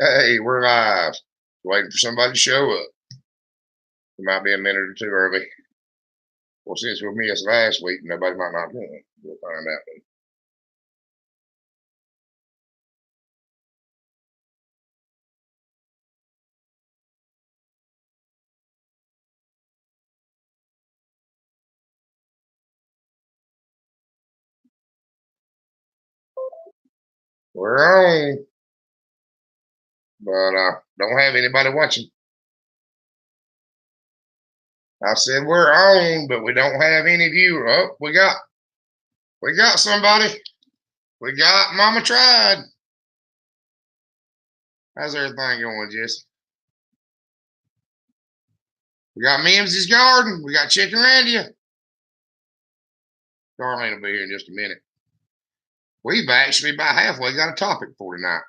Hey, we're live. Waiting for somebody to show up. It might be a minute or two early. Well, since we missed last week, nobody might not come. We'll find out. We're on, but don't have anybody watching. I said we're on, but we don't have any viewer. Oh, we got somebody. We got Mama tried. How's everything going, Jesse? We got Mimsy's garden. We got Chicken Randy. Darlene will be here in just a minute. We've actually about halfway got a topic for tonight.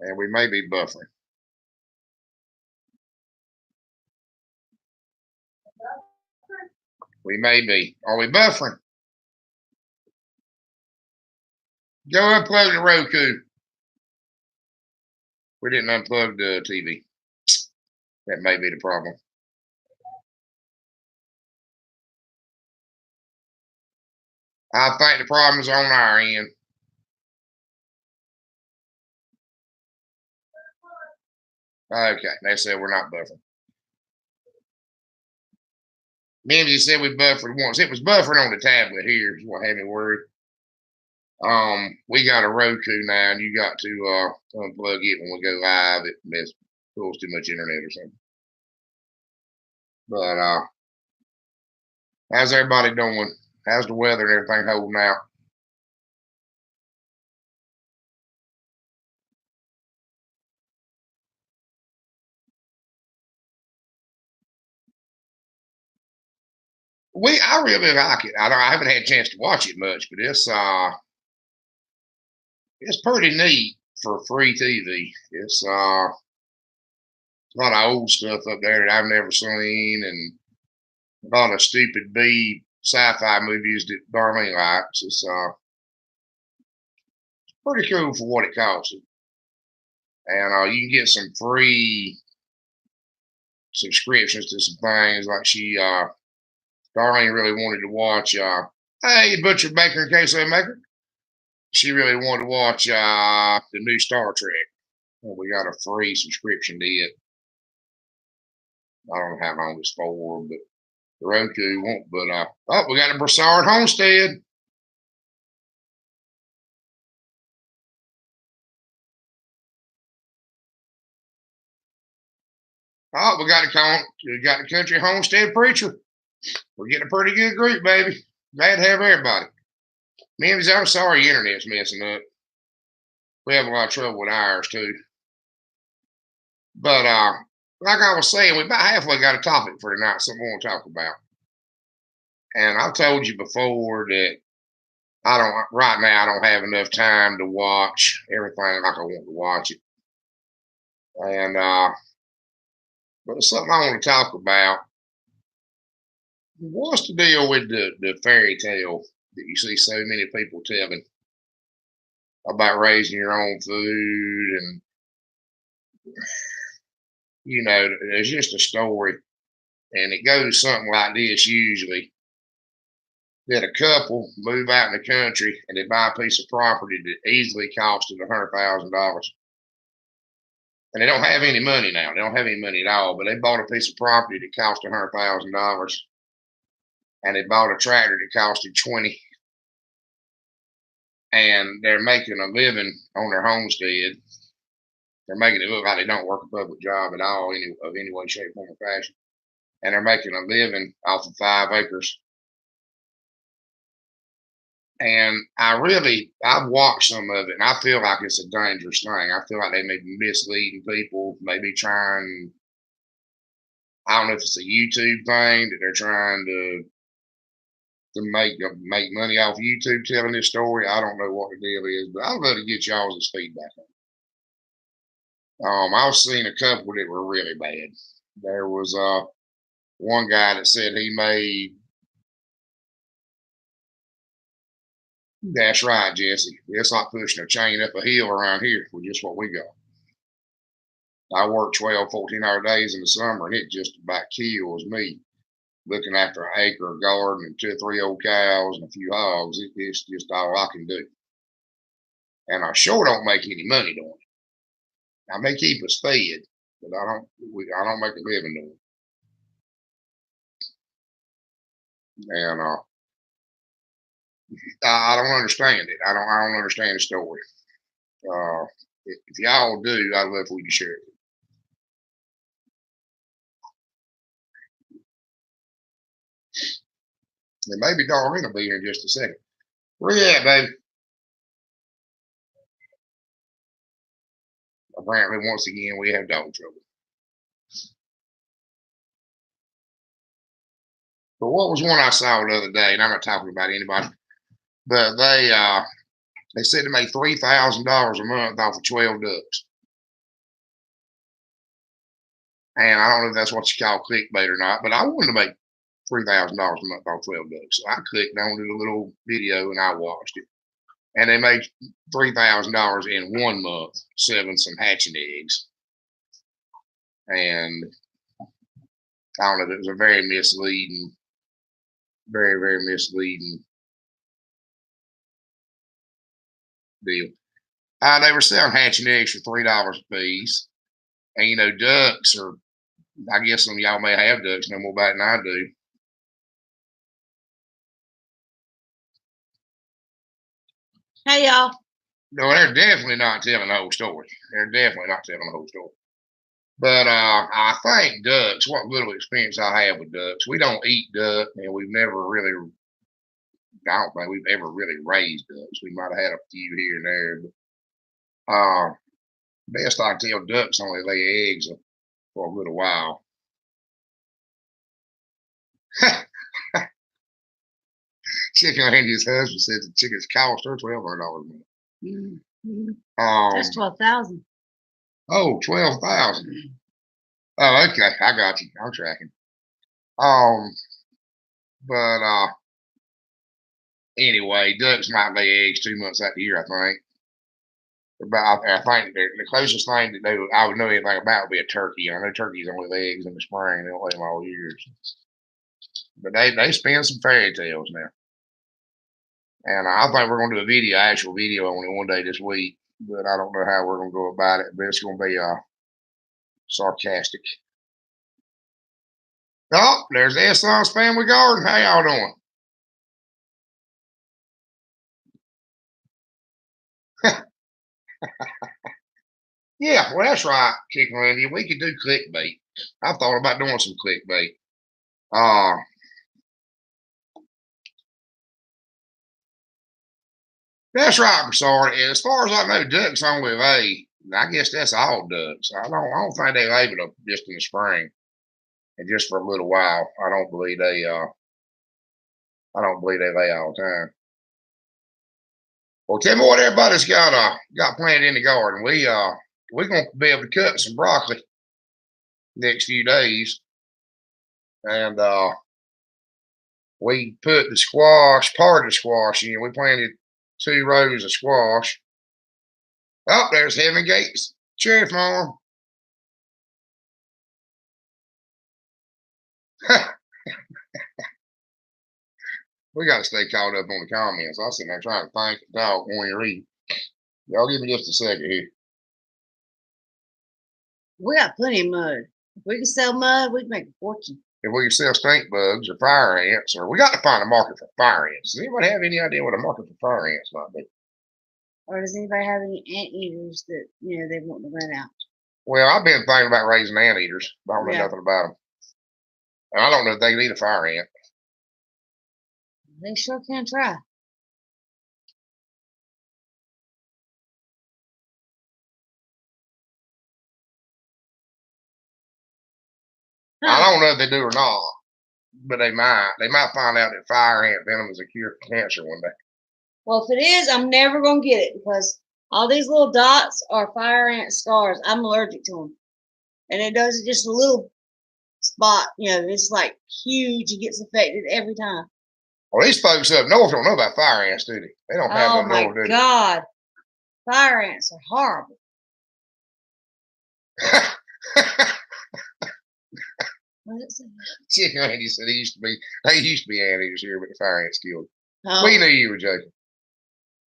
And we may be buffering. We may be. Are we buffering? Go unplug the Roku. We didn't unplug the TV. That may be the problem. I think the problem is on our end. Okay, they said we're not buffering. Mimsy said we buffered once. It was buffering on the tablet here, is what had me worried. We got a Roku now, and you got to unplug it when we go live. It pulls too much internet or something. But how's everybody doing? How's the weather and everything holding out? I really like it. I haven't had a chance to watch it much, but it's pretty neat for free TV. It's a lot of old stuff up there that I've never seen, and a lot of stupid B sci-fi movies that Darlene likes. It's pretty cool for what it costs, and you can get some free subscriptions to some things like Darlene really wanted to watch. Hey, Butcher Baker and Queso Maker. She really wanted to watch the new Star Trek. Well, we got a free subscription to it. I don't know how long it's for, but the Roku won't. But we got a Broussard Homestead. Oh, we got the Country Homestead Preacher. We're getting a pretty good group, baby. Glad to have everybody. Mimsy, I'm sorry your internet's messing up. We have a lot of trouble with ours too. But like I was saying, we about halfway got a topic for tonight, something we want to talk about. And I've told you before that right now I don't have enough time to watch everything like I want to watch it. And but it's something I want to talk about. What's the deal with the fairy tale that you see so many people telling about raising your own food? And there's just a story, and it goes something like this usually: that a couple move out in the country and they buy a piece of property that easily costed $100,000, and they don't have any money now. They don't have any money at all, but they bought a piece of property that cost $100,000, and they bought a tractor that costed 20, and they're making a living on their homestead. They're making it look like they don't work a public job at all, of any way, shape, form, or fashion, and they're making a living off of 5 acres. And I've watched some of it, and I feel like it's a dangerous thing. I feel like they may be misleading people, maybe trying. I don't know if it's a YouTube thing that they're trying to make money off YouTube telling this story. I don't know what the deal is, but I'd love to get y'all's feedback on it. I've seen a couple that were really bad. There was one guy that said he made That's right, Jesse. It's like pushing a chain up a hill around here with just what we got. I work 12, 14-hour days in the summer, and it just about kills me looking after an acre of garden and 2 or 3 old cows and a few hogs. It's just all I can do. And I sure don't make any money doing it. I may keep us fed, but I don't make a living doing it. And I don't understand it. I don't understand the story. If y'all do, I'd love for you to share it. And maybe Darlene will be here in just a second. Where you at, baby? Apparently, once again, we have dog trouble. But what was one I saw the other day, and I'm not talking about anybody, but they said they made $3,000 a month off of 12 ducks. And I don't know if that's what you call clickbait or not, but I wanted to make $3,000 a month off 12 ducks. So I clicked on the little video and I watched it. And they made $3,000 in 1 month selling some hatching eggs. And I don't know, it was a very misleading, very, very misleading deal. They were selling hatching eggs for $3 a piece. And, you know, ducks are, I guess some of y'all may have ducks no more about it than I do. Hey, y'all. No, they're definitely not telling the whole story. They're definitely not telling the whole story. But I think ducks, what little experience I have with ducks, we don't eat duck, and we've never really, I don't think we've ever really raised ducks. We might have had a few here and there, but best I can tell, ducks only lay eggs for a little while. Chicken Andy's husband said the chickens cost her $1,200 a month. Mm-hmm. That's 12,000. Oh, 12,000. Oh, okay, I got you. I'm tracking. But anyway, ducks might lay eggs 2 months out the year, I think. But I think the closest thing that I would know anything about would be a turkey. I know turkeys only lay eggs in the spring; they don't lay them all year. But they spin some fairy tales now, and I think we're going to do actual video on it one day this week. But I don't know how we're going to go about it. But it's going to be sarcastic. Oh, there's Esson's Family Garden. How y'all doing? Yeah, well, that's right, Chicken Randy. We could do clickbait. I thought about doing some clickbait. That's right, Broussard. As far as I know, ducks only lay. I guess that's all ducks. I don't think they lay but just in the spring and just for a little while. I don't believe they lay all the time. Well, tell me what everybody's got planted in the garden. We're gonna be able to cut some broccoli next few days, and we put the squash, part of the squash in. We planted 2 rows of squash. Oh, there's Heaven Gates Cherry Farm. We got to stay caught up on the comments. I'm sitting there trying to think the dog when you read. Y'all give me just a second here. We got plenty of mud. If we can sell mud, we can make a fortune. If we can sell stink bugs or fire ants, or we got to find a market for fire ants. Does anybody have any idea what a market for fire ants might be? Or does anybody have any anteaters that they want to rent out? Well, I've been thinking about raising anteaters, but I don't know nothing about them. And I don't know if they can eat a fire ant. They sure can try. I don't know if they do or not, but they might. They might find out that fire ant venom is a cure for cancer one day. Well, if it is, I'm never going to get it because all these little dots are fire ant scars. I'm allergic to them. And it does just a little spot, it's like huge. It gets affected every time. Well, these folks up north don't know about fire ants, do they? They don't have Oh them my north, do they? God. Fire ants are horrible. What does it say? Chicken Andy said they used to be anteaters here, but the fire ants killed. Oh. We knew you were joking.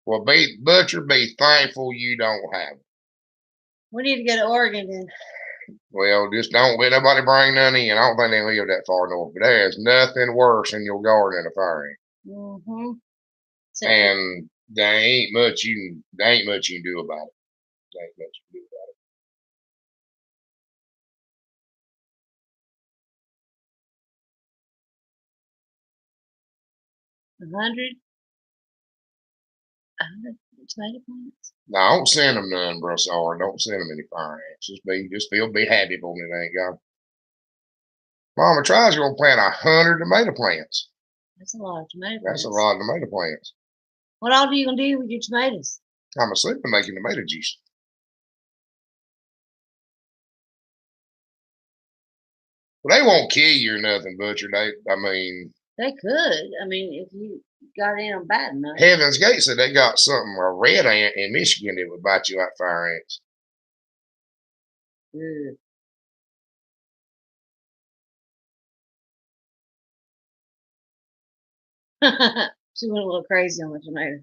Well, Butcher, be thankful you don't have them. We need to go to Oregon then. Well, just don't let nobody bring none in. I don't think they live that far north, but there's nothing worse in your garden than a fire ant. Mm-hmm. And there ain't much you can do about it. There ain't much you can do about it. 100 tomato plants. No, don't send them none, bro. Sorry, don't send them any fire ants. Be happy for me. They ain't got. Mama tries gonna plant 100 tomato plants. That's a lot of tomato plants. That's a lot of tomato plants. What all are you gonna do with your tomatoes? I'm asleep and making tomato juice. Well, they won't kill you or nothing, Butcher. They could. I mean, if you got in them bad enough. Heaven's Gate said they got a red ant in Michigan that would bite you like fire ants. Good. She went a little crazy on the tomatoes.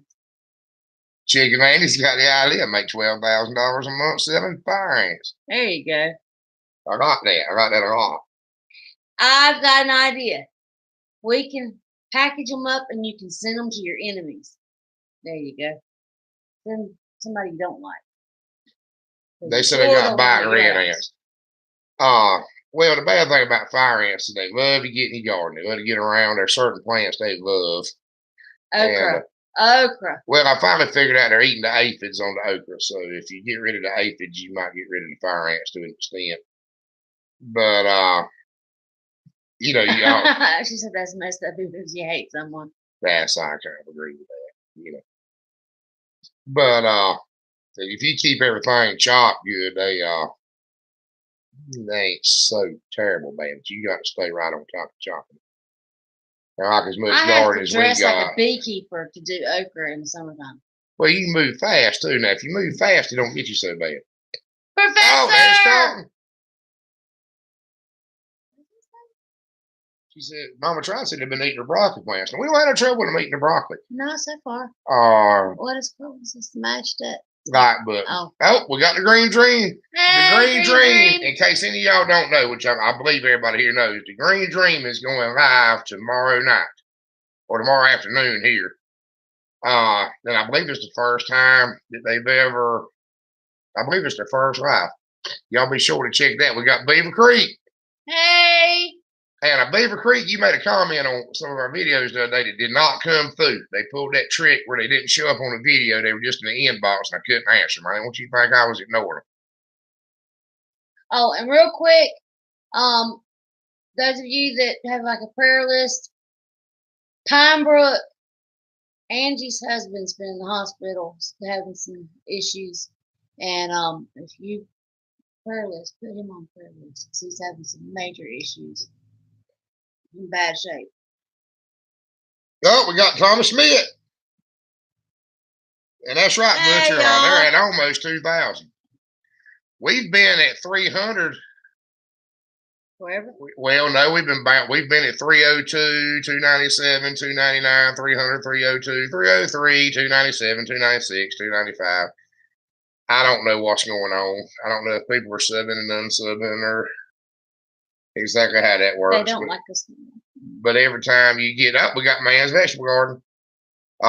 Chicken Andy's got the idea to make $12,000 a month selling fire ants. There you go. I got that. I got that a lot. I've got an idea. We can package them up and you can send them to your enemies. There you go. Send somebody you don't like. They said they got biting red ants. Well, the bad thing about fire ants is they love to get in your garden. They love to get around. There's certain plants they love. Okra. Okra. Well, I finally figured out they're eating the aphids on the okra. So if you get rid of the aphids, you might get rid of the fire ants to an extent. But you know, she said that's messed up because you hate someone. That's I kind of agree with that. You know, but if you keep everything chopped good, they ain't so terrible bad. But you got to stay right on top of chopping. Like as much garden as we got. I have to dress like a beekeeper to do okra in the summertime. Well, you can move fast too. Now, if you move fast, it don't get you so bad. Professor! Oh, there's Dalton. She said, Mama tried said they've been eating her broccoli plants. Now, we don't have no trouble with them eating the broccoli. Not so far. What is called? It's mashed up. Right, but we got the Green Dream. Hey, the Green Dream. In case any of y'all don't know, which I believe everybody here knows, the Green Dream is going live tomorrow night or tomorrow afternoon here. Then I believe it's the first time that they've ever. I believe it's their first live. Y'all be sure to check that. We got Beaver Creek. Hey. And Beaver Creek, you made a comment on some of our videos the other day that did not come through. They pulled that trick where they didn't show up on the video. They were just in the inbox and I couldn't answer them. I didn't want you to think I was ignoring them. Oh, and real quick, those of you that have like a prayer list, Pine Brook, Angie's husband's been in the hospital having some issues. And if you prayer list, put him on prayer list because he's having some major issues. In bad shape. Oh, we got Thomas Smith. And that's right, Butcher. They're at almost 2,000. We've been at 300. Forever? Well, no, we've been at 302, 297, 299, 300, 302, 303, 297, 296, 295. I don't know what's going on. I don't know if people are subbing and unsubbing or exactly how that works. They don't like us. But every time you get up, we got Man's Vegetable Garden. You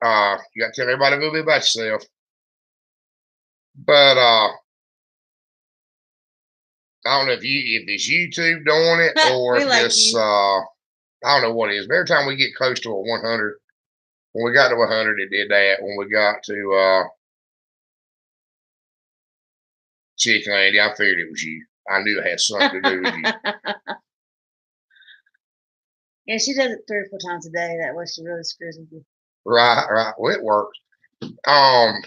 got to tell everybody a little bit about yourself. But I don't know if it's YouTube doing it or if it's I don't know what it is. But every time we get close to a 100, when we got to 100, it did that. When we got to Chicken Andy, I figured it was you. I knew it had something to do with you. Yeah, she does it 3 or 4 times a day. That way she really screws with you. Right. Well, it works. I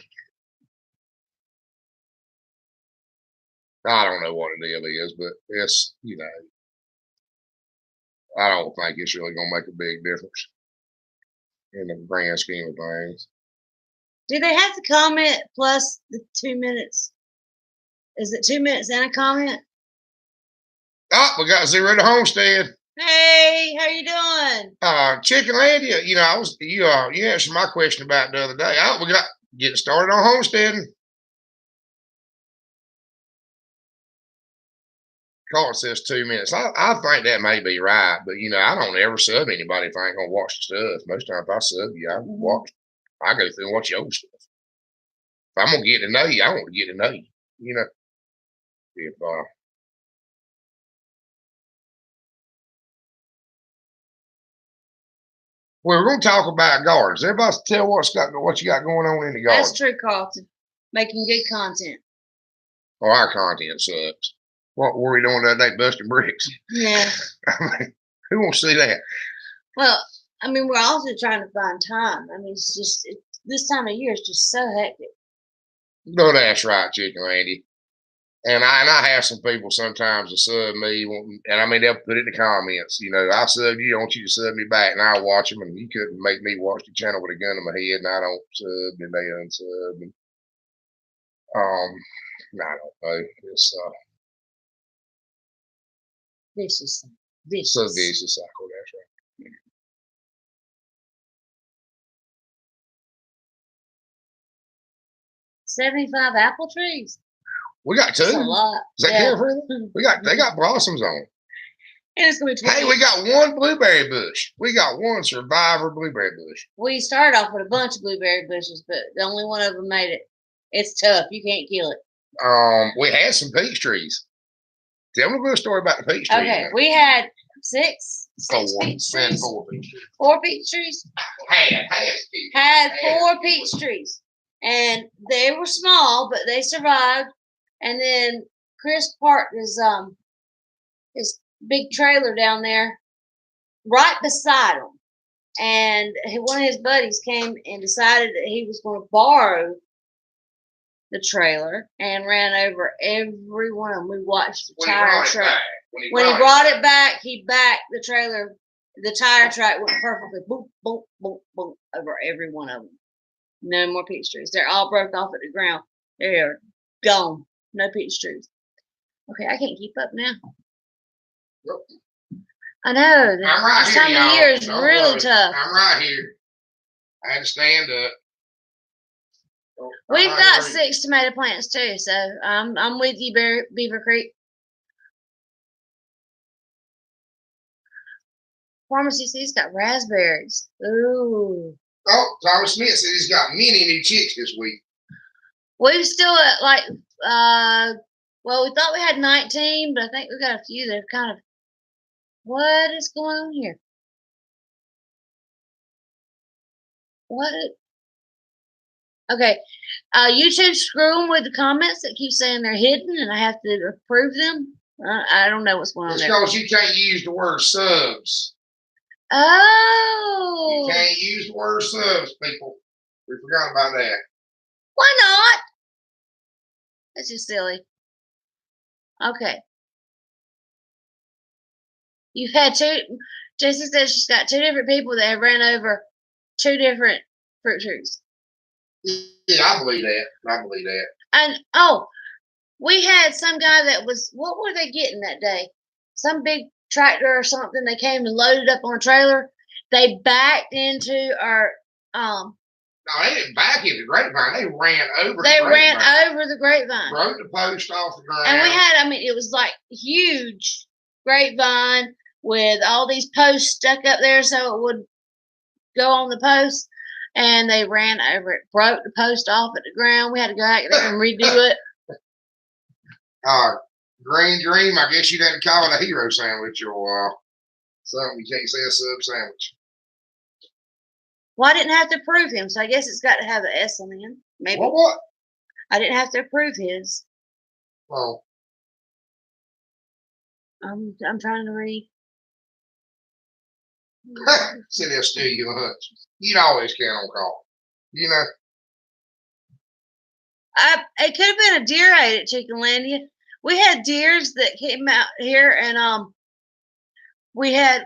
don't know what the deal is, but it's, I don't think it's really going to make a big difference. in the grand scheme of things. Do they have to comment plus the 2 minutes? Is it 2 minutes and a comment? Oh, we got Zero to Homestead. Hey, how you doing? Chickenlandia, you answered my question about the other day. Oh, we got getting started on homesteading. Call it says 2 minutes. I think that may be right, but I don't ever sub anybody if I ain't gonna watch the stuff. Most times if I sub you, I watch. I go through and watch your old stuff. If I'm gonna get to know you, I want to get to know you. If we're gonna talk about gardens. Everybody tell what you got going on in the garden. That's true, Carlton. Making good content. Oh, our content sucks. What were we doing the other day? Busting bricks. Yeah. Who wants to see that? Well, we're also trying to find time. It's just this time of year is just so hectic. No, that's right, Chickenlandia. And I have some people sometimes that sub me, and they'll put it in the comments. I subbed you, I want you to sub me back, and I'll watch them. And you couldn't make me watch the channel with a gun in my head, and I don't sub, and they unsub. And, I don't know. It's vicious. So vicious cycle. That's right. 75 apple trees. We got 2. That's a lot. Is that good for them? They got blossoms on. And it's gonna be 20. Hey, we got one blueberry bush. We got one survivor blueberry bush. We started off with a bunch of blueberry bushes, but the only one of them made it. It's tough. You can't kill it. We had some peach trees. Tell me a little story about the peach trees. Okay, we had 6 peach trees. 4 peach trees. 4 peach trees. Had 4 peach trees, and they were small, but they survived. And then Chris parked his big trailer down there, right beside him, and one of his buddies came and decided that he was going to borrow the trailer and ran over every one of them. We watched the tire track. When he brought it back, he backed the trailer. The tire track went perfectly boom, boom, boom, boom over every one of them. No more peach trees. They're all broke off at the ground. They're gone. No peach trees. Okay, I can't keep up now. I know. This time of year is really tough. I'm right here. I had to stand up. We've got 6 tomato plants too, so I'm with you, Beaver Creek. Pharmacy says he's got raspberries. Ooh. Oh, Thomas Smith says he's got many new chicks this week. We've still at well, we thought we had 19, but I think we've got a few that have kind of. What is going on here? What? Okay. YouTube screwing with the comments that keep saying they're hidden and I have to approve them. I don't know what's going on there. It's because you can't use the word subs. Oh. You can't use the word subs, people. We forgot about that. Why not? That's just silly. Okay. You've had 2. Jessie says she's got 2 different people that have ran over 2 different fruit trees. Yeah, I believe that. And we had some guy that was. What were they getting that day? Some big tractor or something. They came and loaded up on a trailer. They backed into our. No, they didn't back into the grapevine. They ran over. They ran over the grapevine. Broke the post off the ground. And we had. It was like huge grapevine with all these posts stuck up there so it would go on the post. And they ran over it, broke the post off at the ground. We had to go out there and redo it. Green Dream, I guess you'd have to call it a hero sandwich or something. You can't say a sub sandwich. Well, I didn't have to approve him, so I guess it's got to have an S on the end. Maybe. What? I didn't have to approve his. Oh. I'm trying to read. Said they'll steal you a hunch. You'd always count on call. It could have been a deer ate at Chickenlandia. We had deers that came out here, and we had,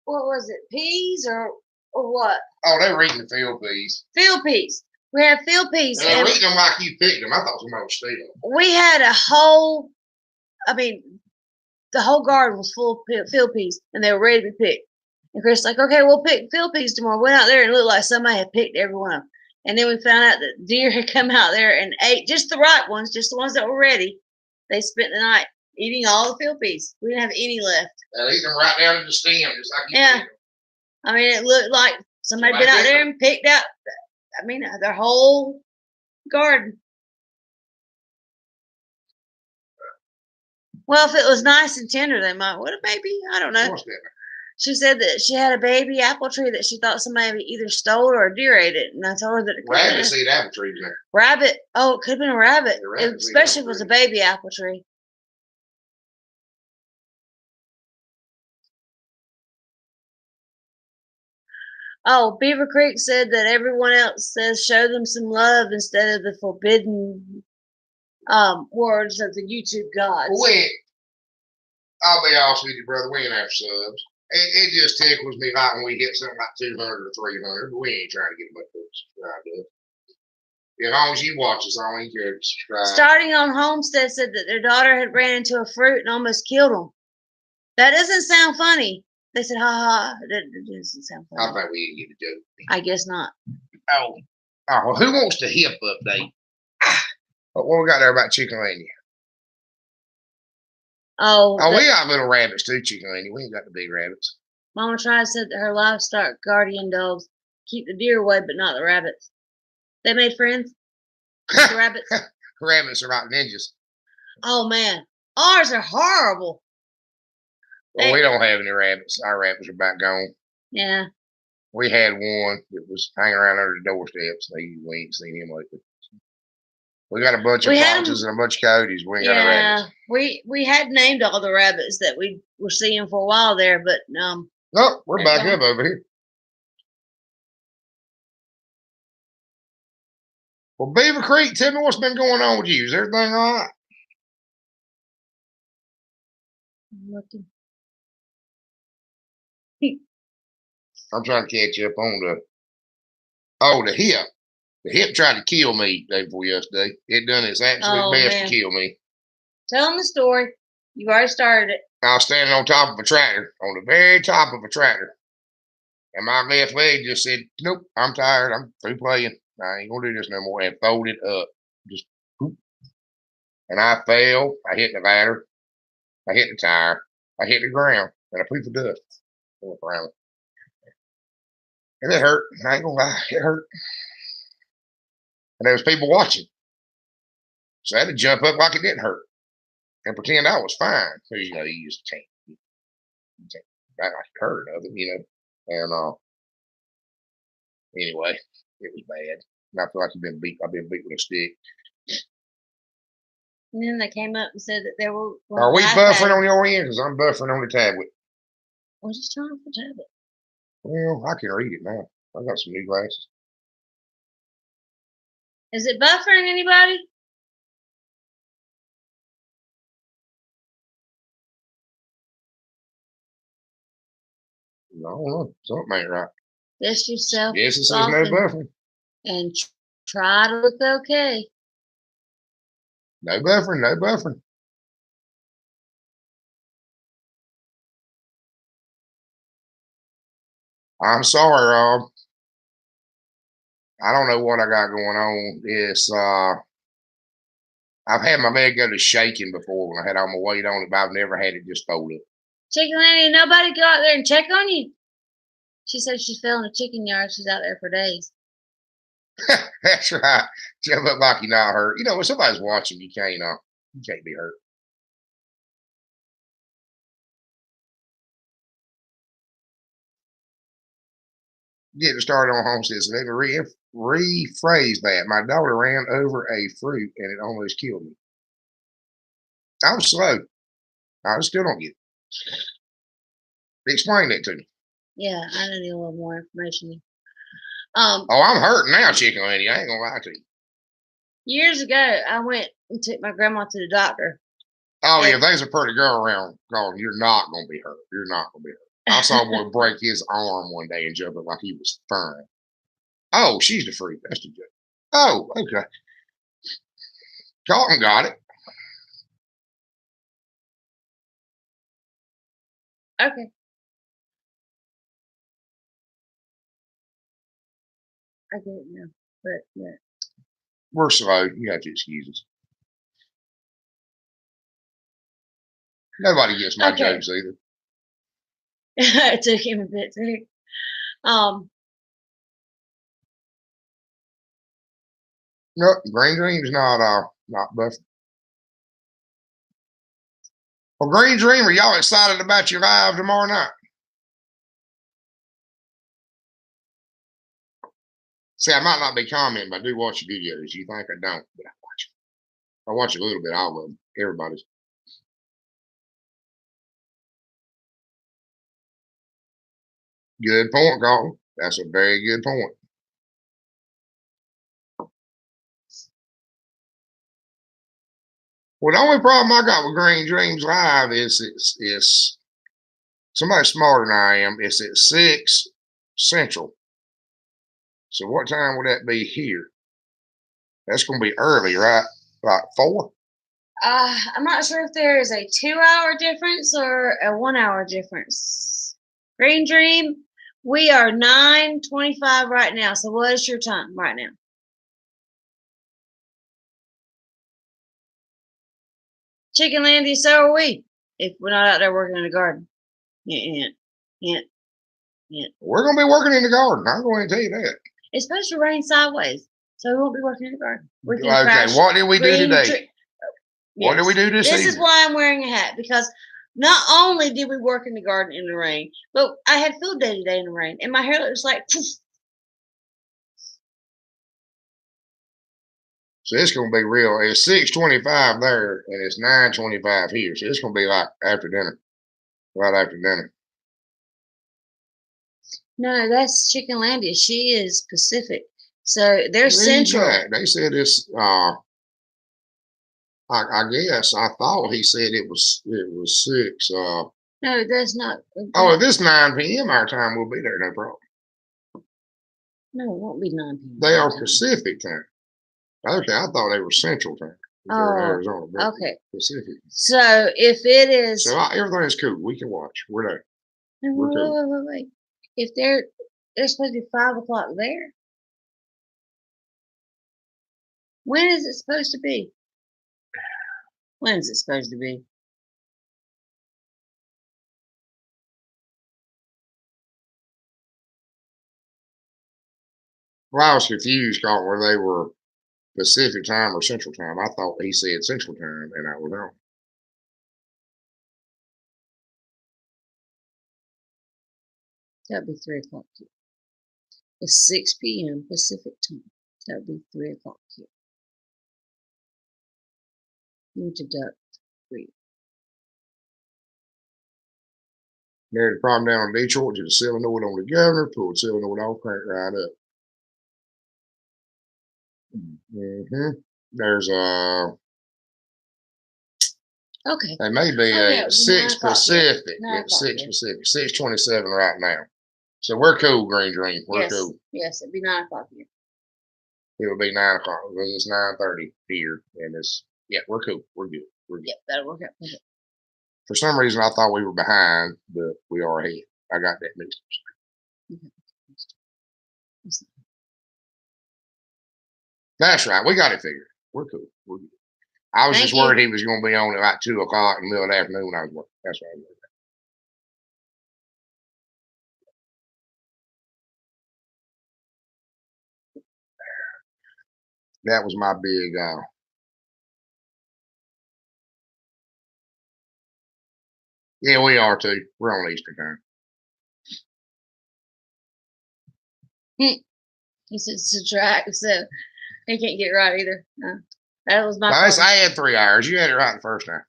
what was it, peas or Or what? Oh, they were eating the field peas. Field peas. We had field peas. And they were eating them like you picked them. I thought somebody was stealing them. We had a whole, the whole garden was full of field peas, and they were ready to be picked. And Chris was like, okay, we'll pick field peas tomorrow. Went out there and it looked like somebody had picked every one of them. And then we found out that deer had come out there and ate just the right ones, just the ones that were ready. They spent the night eating all the field peas. We didn't have any left. They eat them right down to the stem, just like you Yeah. picked them. I mean, it looked like somebody been out there and picked out, their whole garden. Well, if it was nice and tender, they might would have maybe. I don't know. She said that she had a baby apple tree that she thought somebody either stole or a deer ate it. And I told her that it could have Rabbits eat apple trees in there. Rabbit. Oh, it could have been a rabbit. Yeah, Especially if it was a baby apple tree. Oh, Beaver Creek said that everyone else says show them some love instead of the forbidden words of the YouTube gods. I'll be honest with you, brother. We ain't have subs. It just tickles me like when we hit something like 200 or 300, but we ain't trying to get much people subscribed to it. As long as you watch us, I don't even care to subscribe. Starting on Homestead said that their daughter had ran into a fruit and almost killed them. That doesn't sound funny. They said, ha ha. That doesn't sound funny. I bet we didn't get a joke. I guess not. Oh, who wants the hip update? What we got there about Chickalania? Oh, we got little rabbits too, Chickalania. We ain't got the big rabbits. Mama Tried said that her livestock guardian dogs keep the deer away, but not the rabbits. They made friends. The rabbits. Rabbits are like ninjas. Oh man, ours are horrible. Well, we don't have any rabbits. Our rabbits are about gone. Yeah. We had one that was hanging around under the doorsteps. We ain't seen him lately. We got a bunch of foxes and a bunch of coyotes. We ain't got no rabbits. We had named all the rabbits that we were seeing for a while there, but oh, we're back up over here. Well, Beaver Creek, tell me what's been going on with you. Is everything all right? I'm looking. I'm trying to catch up on the hip. The hip tried to kill me day before yesterday. It done its absolute best to kill me. Tell them the story. You've already started it. I was standing on top of a tractor, on the very top of a tractor. And my left leg just said, nope, I'm tired. I'm through playing. I ain't going to do this no more. And folded up. Just whoop. And I fell. I hit the ladder. I hit the tire. I hit the ground. And I pooped the dust. Around. And it hurt. I ain't going to lie. It hurt. And there was people watching. So I had to jump up like it didn't hurt. And pretend I was fine. Because, you just can't act like it hurt of it, And anyway, it was bad. And I feel like I've been beat with a stick. And then they came up and said that there were. Are we buffering on your end? Because I'm buffering on the tablet. I'm just trying for tablet. Well, I can read it now. I got some new glasses. Is it buffering anybody? No, something ain't right. Just yourself. Yes, it says no buffering. And try to look okay. No buffering, no buffering. I'm sorry, Rob. I don't know what I got going on. It's I've had my leg go to shaking before when I had all my weight on it, but I've never had it just fold up. Chickalania, nobody go out there and check on you. She said she fell in a chicken yard. She's out there for days. That's right. Jump up like you're not hurt. When somebody's watching, you can't be hurt. Getting started on Homestead, so they rephrase that. My daughter ran over a fruit and it almost killed me. I was slow. I still don't get it. Explain that to me. Yeah, I need a little more information. I'm hurting now, Chickalania. I ain't gonna lie to you. Years ago, I went and took my grandma to the doctor. Oh, yeah, there's a pretty girl around. You're not gonna be hurt. You're not gonna be hurt. I saw a boy break his arm one day and jump it like he was fine. Oh, she's the freak. That's the joke. Oh, okay. Carlton got it. Okay. I get it now. But yeah. We're slow. You have to excuse us. Nobody gets my Okay. jokes either. It took him a bit too. Nope, Green Dream's not Buffy. Well, Green Dream, are y'all excited about your live tomorrow night? See, I might not be commenting, but I do watch your videos. You think I don't, but I watch them. I watch a little bit, all of them. Everybody's. Good point, Carlton. That's a very good point. Well, the only problem I got with Green Dreams Live is it's somebody smarter than I am. It's at 6 Central. So what time would that be here? That's going to be early, right? Like 4? I'm not sure if there is a 2-hour difference or a 1-hour difference. Green Dream, we are 9:25 right now. So what is your time right now? Chicken Landy, so are we. If we're not out there working in the garden. Yeah. We're going to be working in the garden. I'm going to tell you that. It's supposed to rain sideways, so we won't be working in the garden. We can Okay, what did we do today? Yes. What did we do this evening? This is why I'm wearing a hat, because not only did we work in the garden in the rain, but I had field day today in the rain, and my hair looks like poof. So it's going to be real. It's 6:25 there, and it's 9:25 here. So it's going to be like after dinner, right after dinner. No, that's Chickenlandia. She is Pacific, so they're Central. They said it's. I guess I thought he said it was 6. No, that's not. Oh, if it's 9 p.m. our time, we'll be there. No problem. No, it won't be 9 p.m. They are Pacific time. Okay, I thought they were Central time. Arizona. Okay. Pacific. So if it is, so everything's cool. We can watch. We're there. We're cool. Wait. If they're supposed to be 5 o'clock there, when is it supposed to be? When is it supposed to be? Well, I was confused on where they were Pacific time or Central time. I thought he said Central time, and I was wrong. That'd be 3 o'clock here. It's 6 p.m. Pacific time. That'd be 3 o'clock here. Need to duck 3. There's a problem down in Detroit. Did a solenoid on the governor, pulled solenoid off, crank right up. There's a. Okay. It may be a 6 Pacific. Yeah, 6 Pacific. 6:27 right now. So we're cool, Green Dream. We're cool. Yes, it'd be 9 o'clock here. It would be 9 o'clock because it's 9:30 here, and it's we're cool. We're good. We're good. Yep, that'll work out. For some reason, I thought we were behind, but we are ahead. I got that mixed up. That's right. We got it figured. We're cool. We're good. I was just worried he was going to be on at like 2 o'clock in the middle of the afternoon when I was working. That's what I was worried about. That was my big. Yeah, we are too. We're on Eastern time. He said subtract, so he can't get it right either. No. That was my. I had 3 hours. You had it right the first time.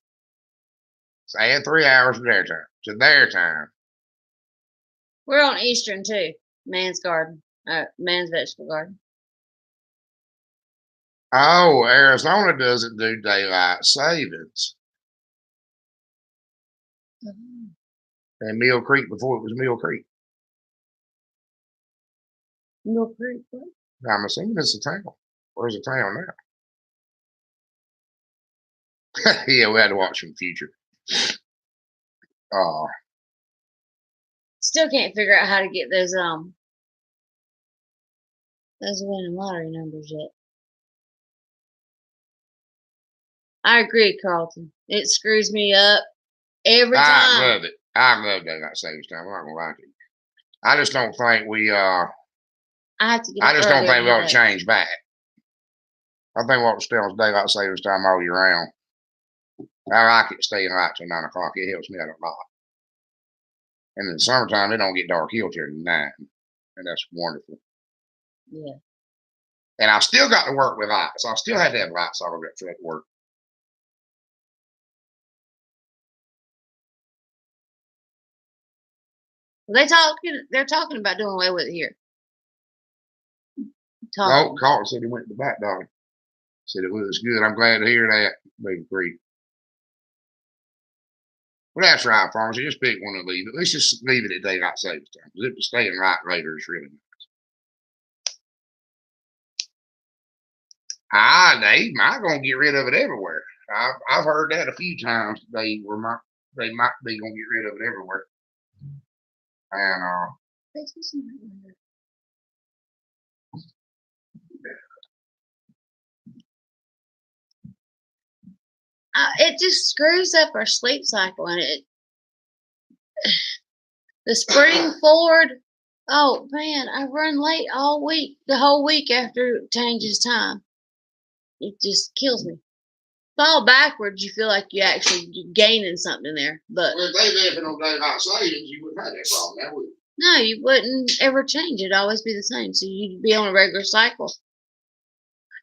So I had 3 hours to their time. To their time. We're on Eastern too. Man's garden. Man's vegetable garden. Oh, Arizona doesn't do daylight savings. And Mill Creek before it was Mill Creek. Mill Creek. What? I'm assuming it's a town. Where's the town now? Yeah, we had to watch some Future. Still can't figure out how to get those winning lottery numbers yet. I agree, Carlton. It screws me up every time. I love it. I love daylight savings time. I'm not gonna lie to you. I just don't think we I have to get I just don't think we ought to that. change back. I think we ought to stay on daylight savings time all year round. I like it staying light till 9 o'clock. It helps me out a lot. And in the summertime, it don't get dark here till 9. And that's wonderful. Yeah. And I still got to work with lights. I still had to have lights all over that truck work. They're talking about doing away with it here. No, Carlton said he went to the back dog. Said it was good. I'm glad to hear that, Baby Creek. Well, that's right, farmers. You just pick one and leave it. Let's just leave it at daylight savings time. Because if it's staying light later, it's really nice. They might gonna get rid of it everywhere. I've heard that a few times. They might be gonna get rid of it everywhere. And it just screws up our sleep cycle, and the spring forward. Oh man, I run late all week, the whole week after it changes time. It just kills me. Fall backwards, you feel like you're gaining something there. But if they living on daylight savings, you wouldn't have that problem, that would you? No, you wouldn't ever change. It'd always be the same. So you'd be on a regular cycle.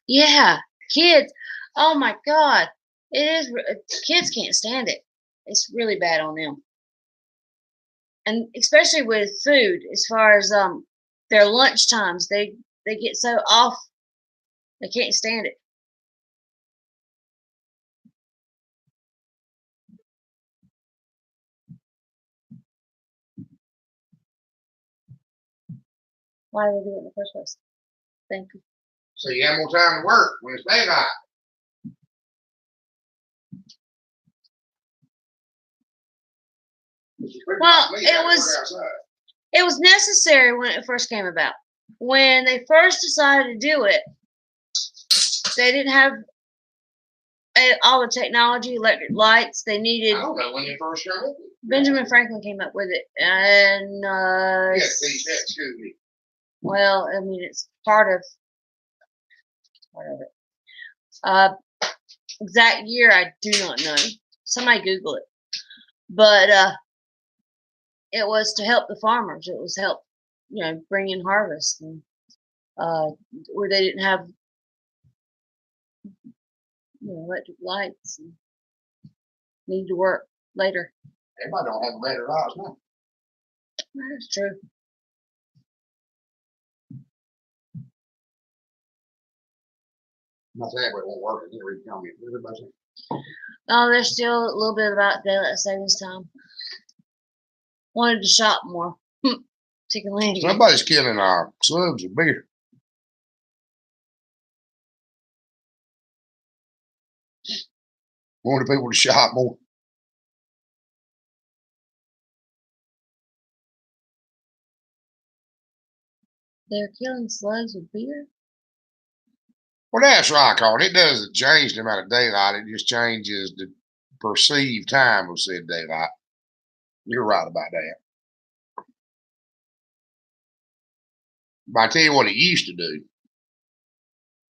Yeah, kids. Oh my God, it is. Kids can't stand it. It's really bad on them, and especially with food. As far as their lunch times, they get so off. They can't stand it. Why do they do it in the first place? Thank you. So you have more time to work when it's daylight. Well, it was necessary when it first came about. When they first decided to do it, they didn't have all the technology, electric lights. They needed. I don't know when they first came up with it. Benjamin Franklin came up with it, and yes, excuse me. Well, I mean, it's part of it. Exact year I do not know. Somebody Google it. But it was to help the farmers. It was help, bring in harvest, and where they didn't have electric lights and need to work later. Everybody don't have electric lights now. That's true. Not that it won't work. Oh, there's still a little bit about daylight savings time. Wanted to shop more. Chicken land. Somebody's killing our slugs of beer. Wanted people to shop more. They're killing slugs with beer? Well, that's right, Carl. It doesn't change the amount of daylight. It just changes the perceived time of said daylight. You're right about that. But I tell you what it used to do.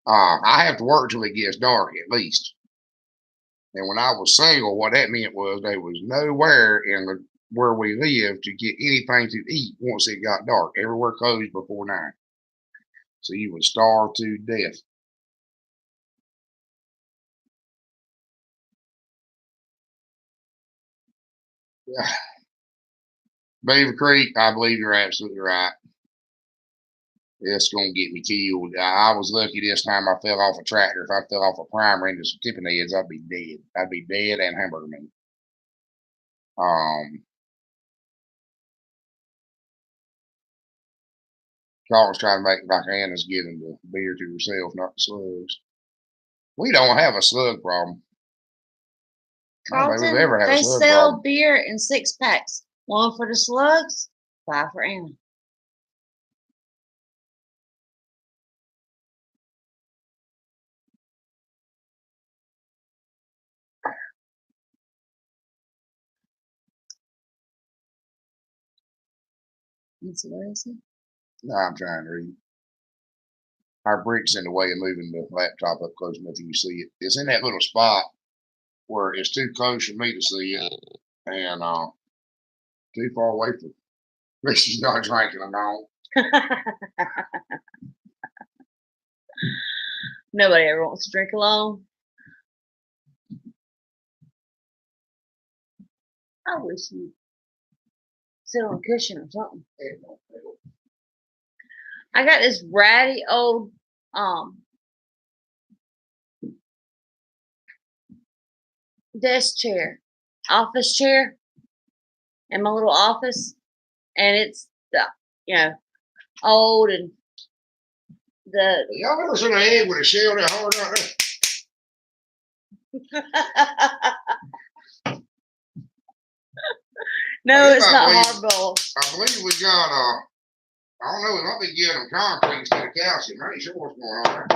I have to work till it gets dark at least. And when I was single, what that meant was there was nowhere where we lived to get anything to eat once it got dark. Everywhere closed before 9. So you would starve to death. Beaver Creek, I believe you're absolutely right. It's going to get me killed. I was lucky this time I fell off a tractor. If I fell off a primer into some tipping heads, I'd be dead. I'd be dead and hamburger meat. Carl's trying to make it like Anna's giving the beer to herself, not the slugs. We don't have a slug problem. I don't think we've Carlton, ever had a they slug sell problem. beer in 6-packs. 1 for the slugs, 5 for Anna. Let's see, what is it? No, I'm trying to read. Our brick's in the way of moving the laptop up close enough you see it. It's in that little spot where it's too close for me to see it and too far away from me. She's not drinking alone. Nobody ever wants to drink alone. I wish you'd sit on a cushion or something. I got this ratty old desk chair, office chair in my little office, and it's old and Y'all ever seen an egg with a shell that hard out there? No, it's not hard boiled. I believe we got I don't know, we might be giving them concrete instead of calcium. I ain't sure what's going on there.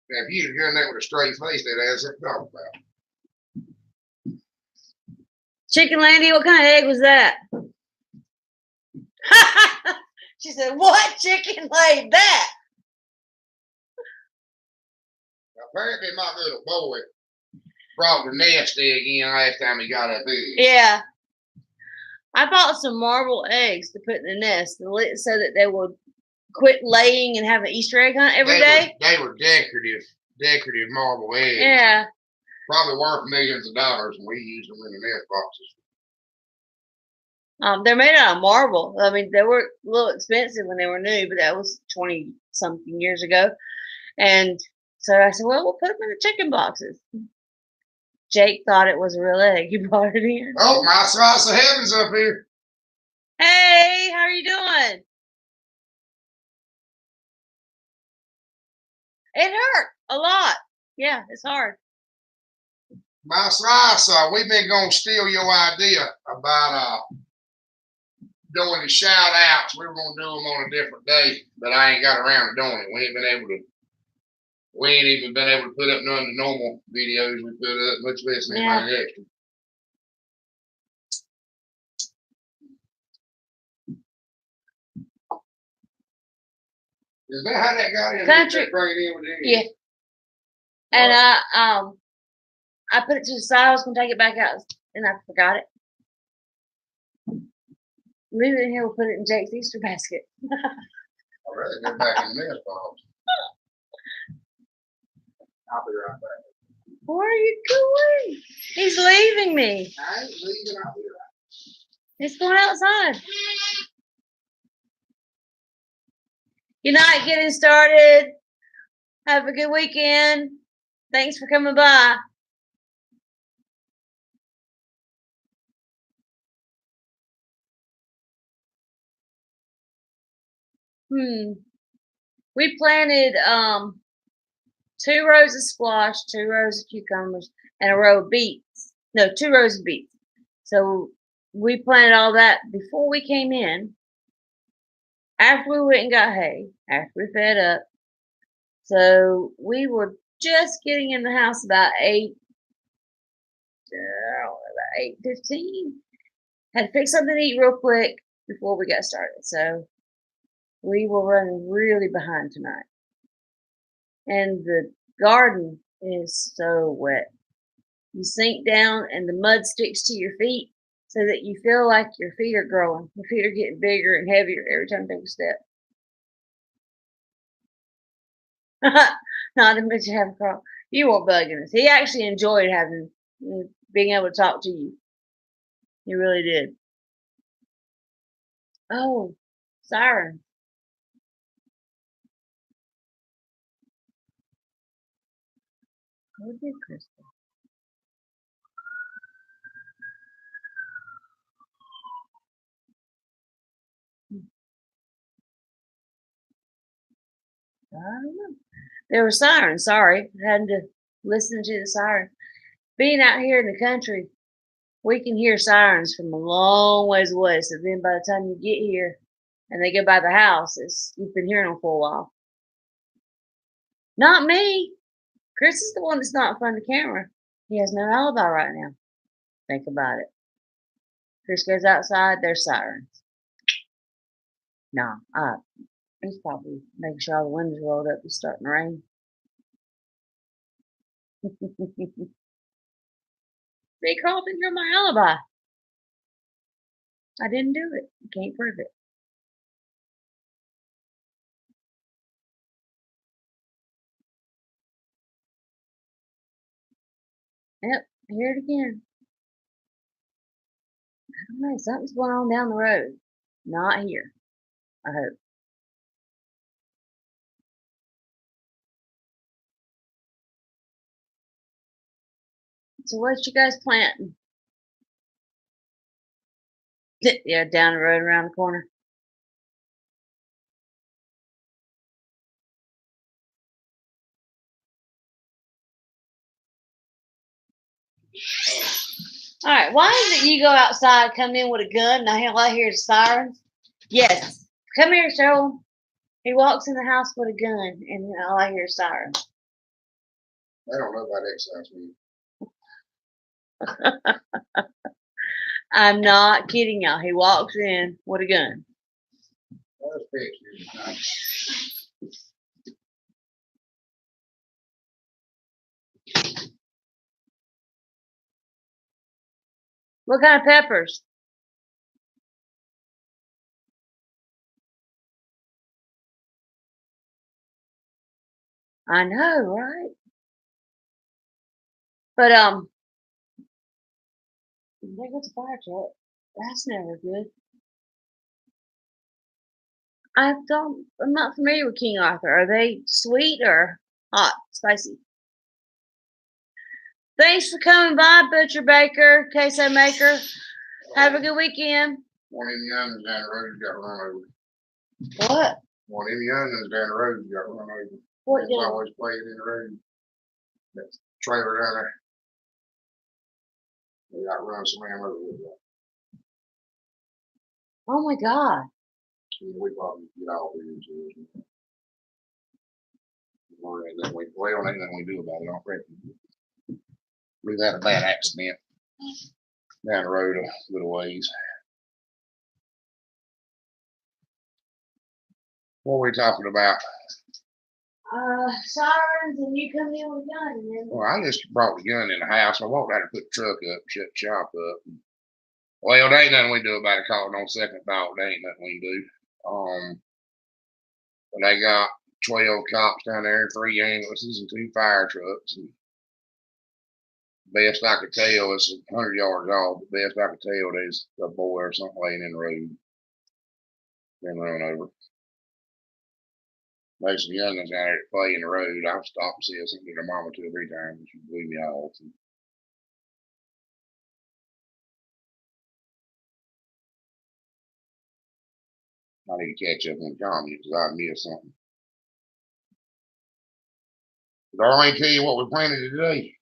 Now, if you'd have done that with a straight face, they'd ask that talk about. Chicken Landy, what kind of egg was that? She said, what chicken laid that? Apparently, my little boy brought the nest egg in last time he got up there. Yeah. I bought some marble eggs to put in the nest so that they would quit laying and have an Easter egg hunt every day. They were decorative marble eggs. Yeah. Probably worth millions of dollars, and we used them in the nest boxes. They're made out of marble. I mean, they were a little expensive when they were new, but that was 20-something years ago. And so I said, well, we'll put them in the chicken boxes. Jake thought it was a real egg. He brought it in. Oh, my slice of heaven's up here. Hey, how are you doing? It hurt a lot. Yeah, it's hard. My slice, we've been going to steal your idea about doing the shout outs. We were going to do them on a different day, but I ain't got around to doing it. We ain't even been able to put up none of the normal videos we put up, much less anything extra. Is that how that got in? Country. Yeah. And I put it to the side. I was gonna take it back out, and I forgot it. Leave it in here. We'll put it in Jake's Easter basket. I'd rather go back in the nest box. I'll be right back. Where are you going? He's leaving me. I ain't leaving. I'll be right. He's going outside. Good night, getting started. Have a good weekend. Thanks for coming by. We planted 2 rows of squash, 2 rows of cucumbers, and a row of beets. No, 2 rows of beets. So we planted all that before we came in. After we went and got hay, after we fed up. So we were just getting in the house about 8:15. Had to fix something to eat real quick before we got started. So we were running really behind tonight. And the garden is so wet. You sink down and the mud sticks to your feet so that you feel like your feet are growing. Your feet are getting bigger and heavier every time you take a step. Not to mention having Carl. You weren't bugging us. He actually enjoyed being able to talk to you. He really did. Oh, siren. Go get Crystal. I don't know. There were sirens. Sorry, having to listen to the sirens. Being out here in the country, we can hear sirens from a long ways away. So then, by the time you get here and they go by the house, you've been hearing them for a while. Not me. Chris is the one that's not in front of the camera. He has no alibi right now. Think about it. Chris goes outside, there's sirens. No, he's probably making sure all the windows rolled up. It's starting to rain. See, Carlton, you're my alibi. I didn't do it. You can't prove it. Yep, I hear it again. I don't know. Something's going on down the road. Not here, I hope. So what you guys planting? Yeah, down the road around the corner. All right, why is it you go outside, come in with a gun, and all I hear is sirens? Yes. Come here, Cheryl. He walks in the house with a gun, and all I hear is sirens. I don't know about excise weed. I'm not kidding y'all. He walks in with a gun. What kind of peppers? I know, right? But there goes a fire truck. That's never good. I'm not familiar with King Arthur. Are they sweet or hot, spicy? Thanks for coming by, Butcher Baker, queso maker. Have a good weekend. One of them youngins down the road got run over. What? One of them youngins down the road got run over. What young? Always playing in the road. That trailer down there. They got run slam over with that. Oh my God. We probably get all these. Well, ain't nothing we do about it already. We've had a bad accident down the road a little ways. What are we talking about? Sirens, and you come in with a gun. And then... Well, I just brought the gun in the house. I won't have to put the truck up, shut the shop up. Well, there ain't nothing we do about it. Call it on second thought. There ain't nothing we can do. But they got 12 cops down there, 3 ambulances, and 2 fire trucks. And best I could tell, it's 100 yards off. But best I could tell, there's a boy or something laying in the road, been run over. Most of the youngins down there that play in the road, I've stopped and said something to their mama 2 or 3 times, and she blew me off. And I need to catch up on the comments because I missed something. Darlene, tell you what we're planning today.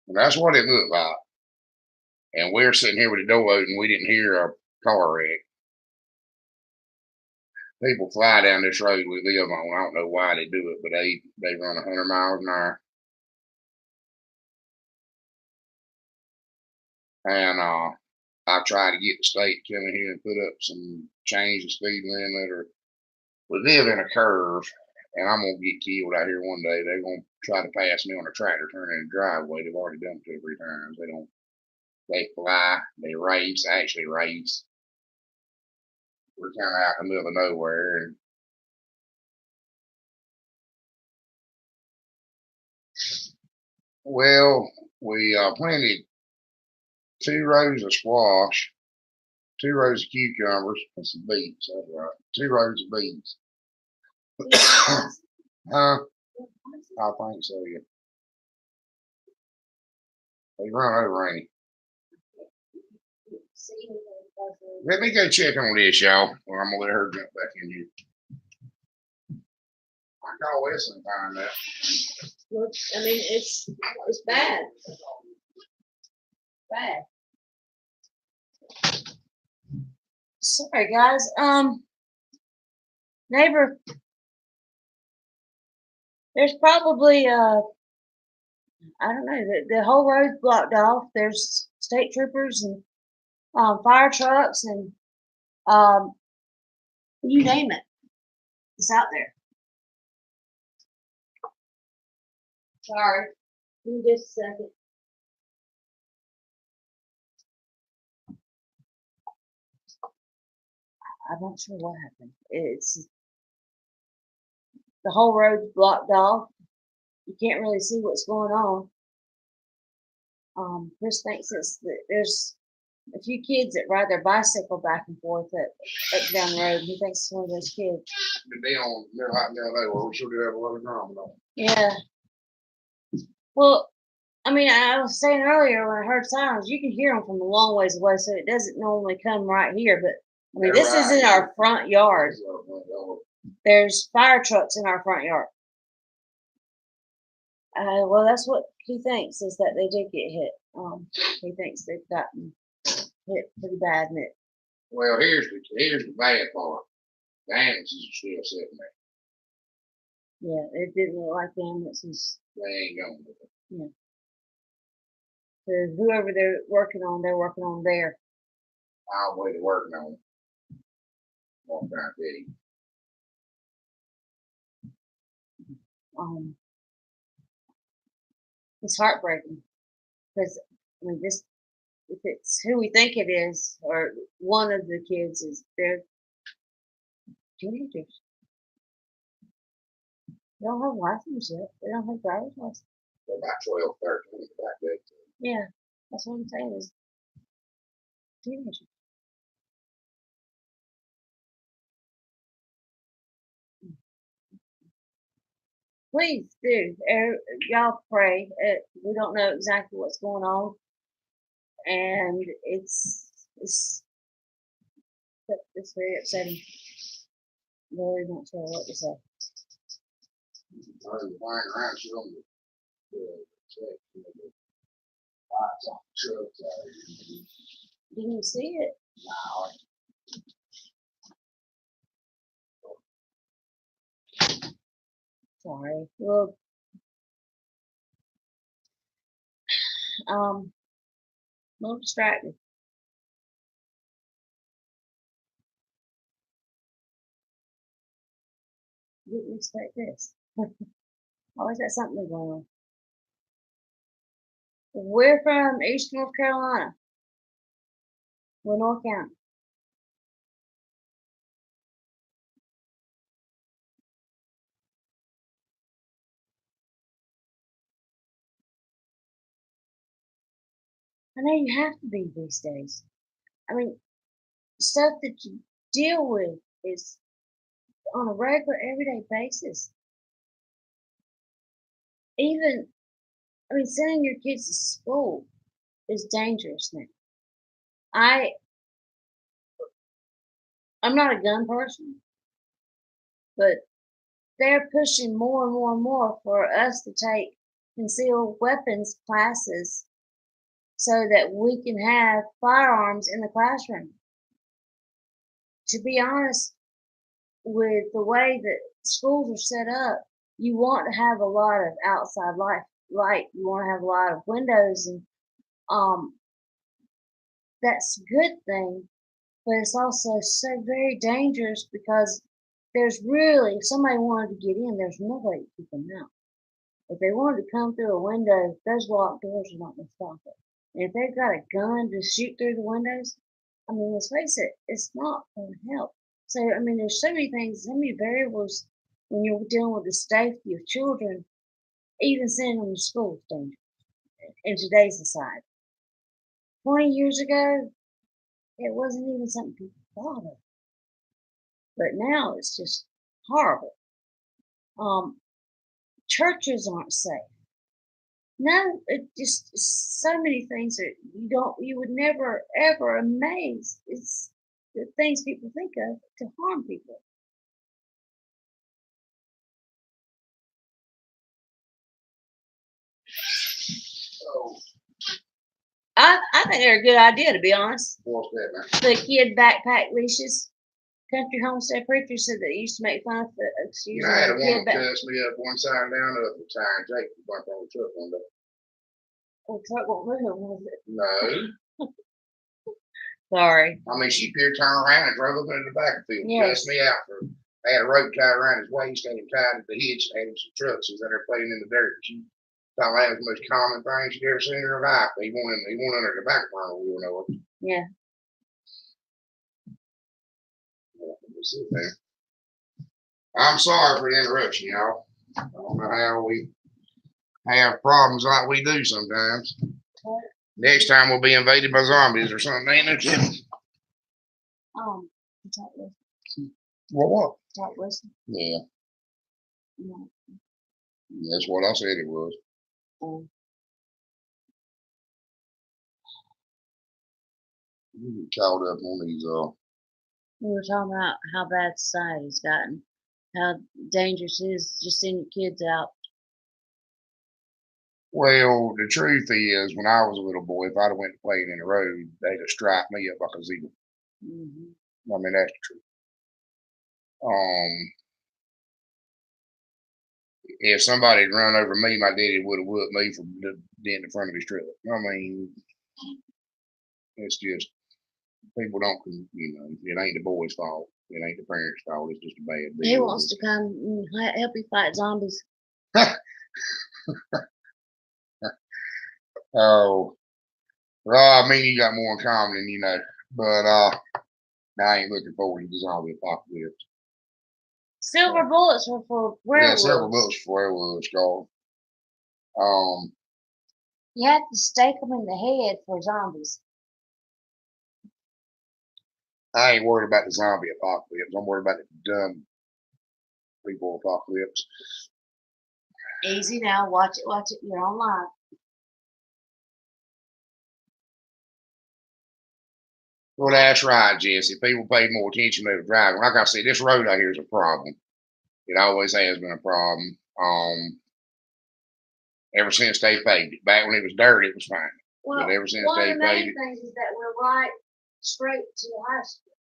And that's what it looked like. And we're sitting here with the door open. We didn't hear a car wreck. People fly down this road we live on. I don't know why they do it, but they run 100 miles an hour. And I try to get the state to come in here and put up some change the speed limit, or we live in a curve, and I'm gonna get killed out here one day. They're gonna try to pass me on a tractor turning in the driveway. They've already done it 2 or 3 times. They fly, they race, actually race. We're kind of out in the middle of nowhere, and well, we planted 2 rows of squash, 2 rows of cucumbers, and some beets. That's right. 2 rows of beets. Huh? I think so, yeah. They run over, ain't he? Let me go check on this, y'all. Or I'm gonna let her jump back in here. I call this and find out. Look, I mean, it's bad. Bad. Sorry, guys. Neighbor, there's probably I don't know, the whole road's blocked off. There's state troopers and fire trucks and you name it. It's out there. Sorry. Give me just a second. I'm not sure what happened. It's the whole road's blocked off. You can't really see what's going on. Chris thinks there's a few kids that ride their bicycle back and forth up down the road. He thinks it's one of those kids. They're hot down there. Well, we sure do have a lot of drama though. Yeah. Well, I mean, I was saying earlier when I heard sirens, you can hear them from a long ways away, so it doesn't normally come right here. But I mean, this is in our front yard. There's fire trucks in our front yard. Well, that's what he thinks is that they did get hit. He thinks they've gotten hit pretty bad in it. Well, here's the bad part. The ambulances are still sitting there. Yeah, it didn't look like the ambulances. They ain't going with it. Yeah. So whoever they're working on there. I'll wait to working on it. What kind of thing? It's heartbreaking because I mean, this if it's who we think it is, or one of the kids is they're teenagers. They don't have license yet. They don't have driver's license. They're about 12, 13, back there. Yeah, that's what I'm saying is teenagers. Please do. Y'all pray. We don't know exactly what's going on, and it's very upsetting. Really not sure what to say. Didn't you see it? Sorry. Well, a little distracted. Didn't expect this. Always got something going on. We're from East North Carolina. We're North County. I know you have to be these days. I mean, stuff that you deal with is on a regular, everyday basis. Even, I mean, sending your kids to school is dangerous now. I'm not a gun person, but they're pushing more and more and more for us to take concealed weapons classes so that we can have firearms in the classroom. To be honest, with the way that schools are set up, you want to have a lot of outside light. You want to have a lot of windows, and that's a good thing. But it's also so very dangerous because there's really, if somebody wanted to get in, there's no way to keep them out. If they wanted to come through a window, those locked doors are not going to stop it. And if they've got a gun to shoot through the windows, I mean, let's face it, it's not going to help. So, I mean, there's so many things, so many variables when you're dealing with the safety of children, even sending them to school is dangerous in today's society. 20 years ago, it wasn't even something people thought of. But now it's just horrible. Churches aren't safe. No, it just so many things that you would never ever amaze. It's the things people think of to harm people. So, I think they're a good idea, to be honest. what's that, man? The kid backpack leashes. Country Homestead Preacher said that he used to make fun of the You know, I had a kid woman cuss me up one side down the other time. Jake bumped on the truck one day. The truck won't move, was it? No. Sorry. I mean, she appeared, turned around and drove up into the back of the field. Yes. Cussed me out for. I had a rope tied around his waist and him tied at the hitch and some trucks. He was out there playing in the dirt. She thought that was the most common thing she'd ever seen in her life. He went under the back burner wheel, know it. Yeah. I'm sorry for the interruption, y'all. I don't know how we have problems like we do sometimes. Next time we'll be invaded by zombies or something. Ain't no kidding. Talk with. What? Talk with. Yeah. No. That's what I said it was. You get caught up on these We were talking about how bad society's gotten, how dangerous it is just sending kids out. Well, the truth is, when I was a little boy, if I'd have went playing in the road, they'd have striped me up like a zebra. I mean, that's the truth. If somebody had run over me, my daddy would have whooped me for the dent in front of his truck. I mean, it's just people don't, it ain't the boy's fault. It ain't the parents' fault. It's just a bad deal. He wants to come and help you fight zombies. Oh, well, I mean, you got more in common than you know, but I ain't looking forward to the zombie apocalypse. Silver bullets were for werewolves. Yeah, silver bullets for werewolves, called. You have to stake them in the head for zombies. I ain't worried about the zombie apocalypse. I'm worried about the dumb people apocalypse. Easy now. Watch it. Watch it. You're online. Well, that's right, Jesse. People pay more attention to the driving. Like I said, this road out here is a problem. It always has been a problem. Ever since they paved it. Back when it was dirt, it was fine. Well, but ever since one they of the main paved it, things is that we're right straight to the high school.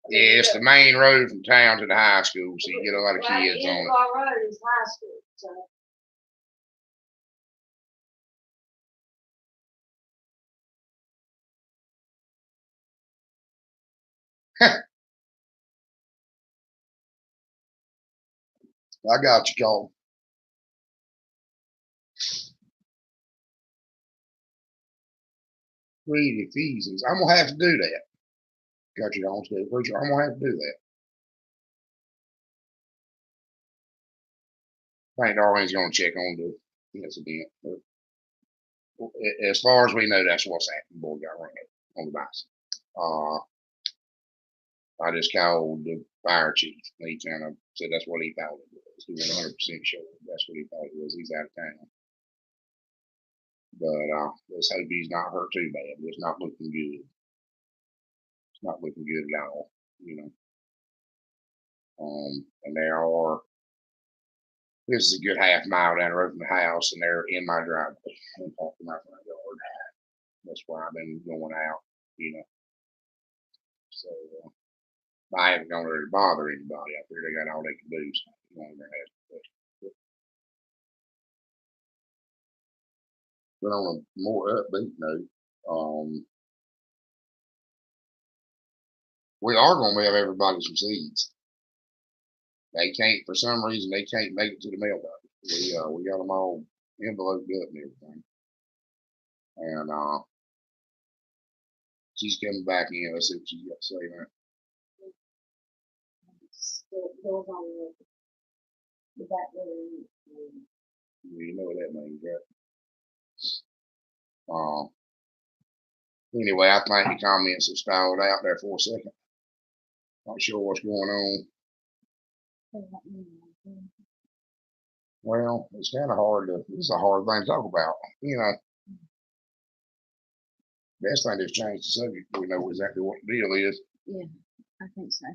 yeah, it's the main road from town to the high school, so you get a lot of Right kids end on of it. our road is high school. So. I got you, Cole. Read Ephesians. I'm gonna have to do that. Got you on stage preacher. I'm gonna have to do that. I think Darlene's gonna check on the incident. But as far as we know, that's what's happened. Boy got run over on the bicycle. I just called the fire chief. He kind of said that's what he thought it was. He wasn't 100% sure. That's what he thought it was. He's out of town. But let's hope he's not hurt too bad. It's not looking good. It's not looking good at all, And there are, this is a good half mile down the road from the house, and they're in my driveway and parked in my front yard. That's where I've been going out, So I haven't gone there to bother anybody out there. They got all they can do. So but on a more upbeat note, we are going to mail everybody some seeds. They can't, for some reason, they can't make it to the mailbox. We got them all enveloped up and everything. And she's coming back in. Let's see what she's got to say now. You know what that means, right? Anyway, I think the comments have stalled out there for a second. Not sure what's going on. Well, it's kind of hard to. This is a hard thing to talk about. You know, best thing is change the subject. We know exactly what the deal is. Yeah, I think so.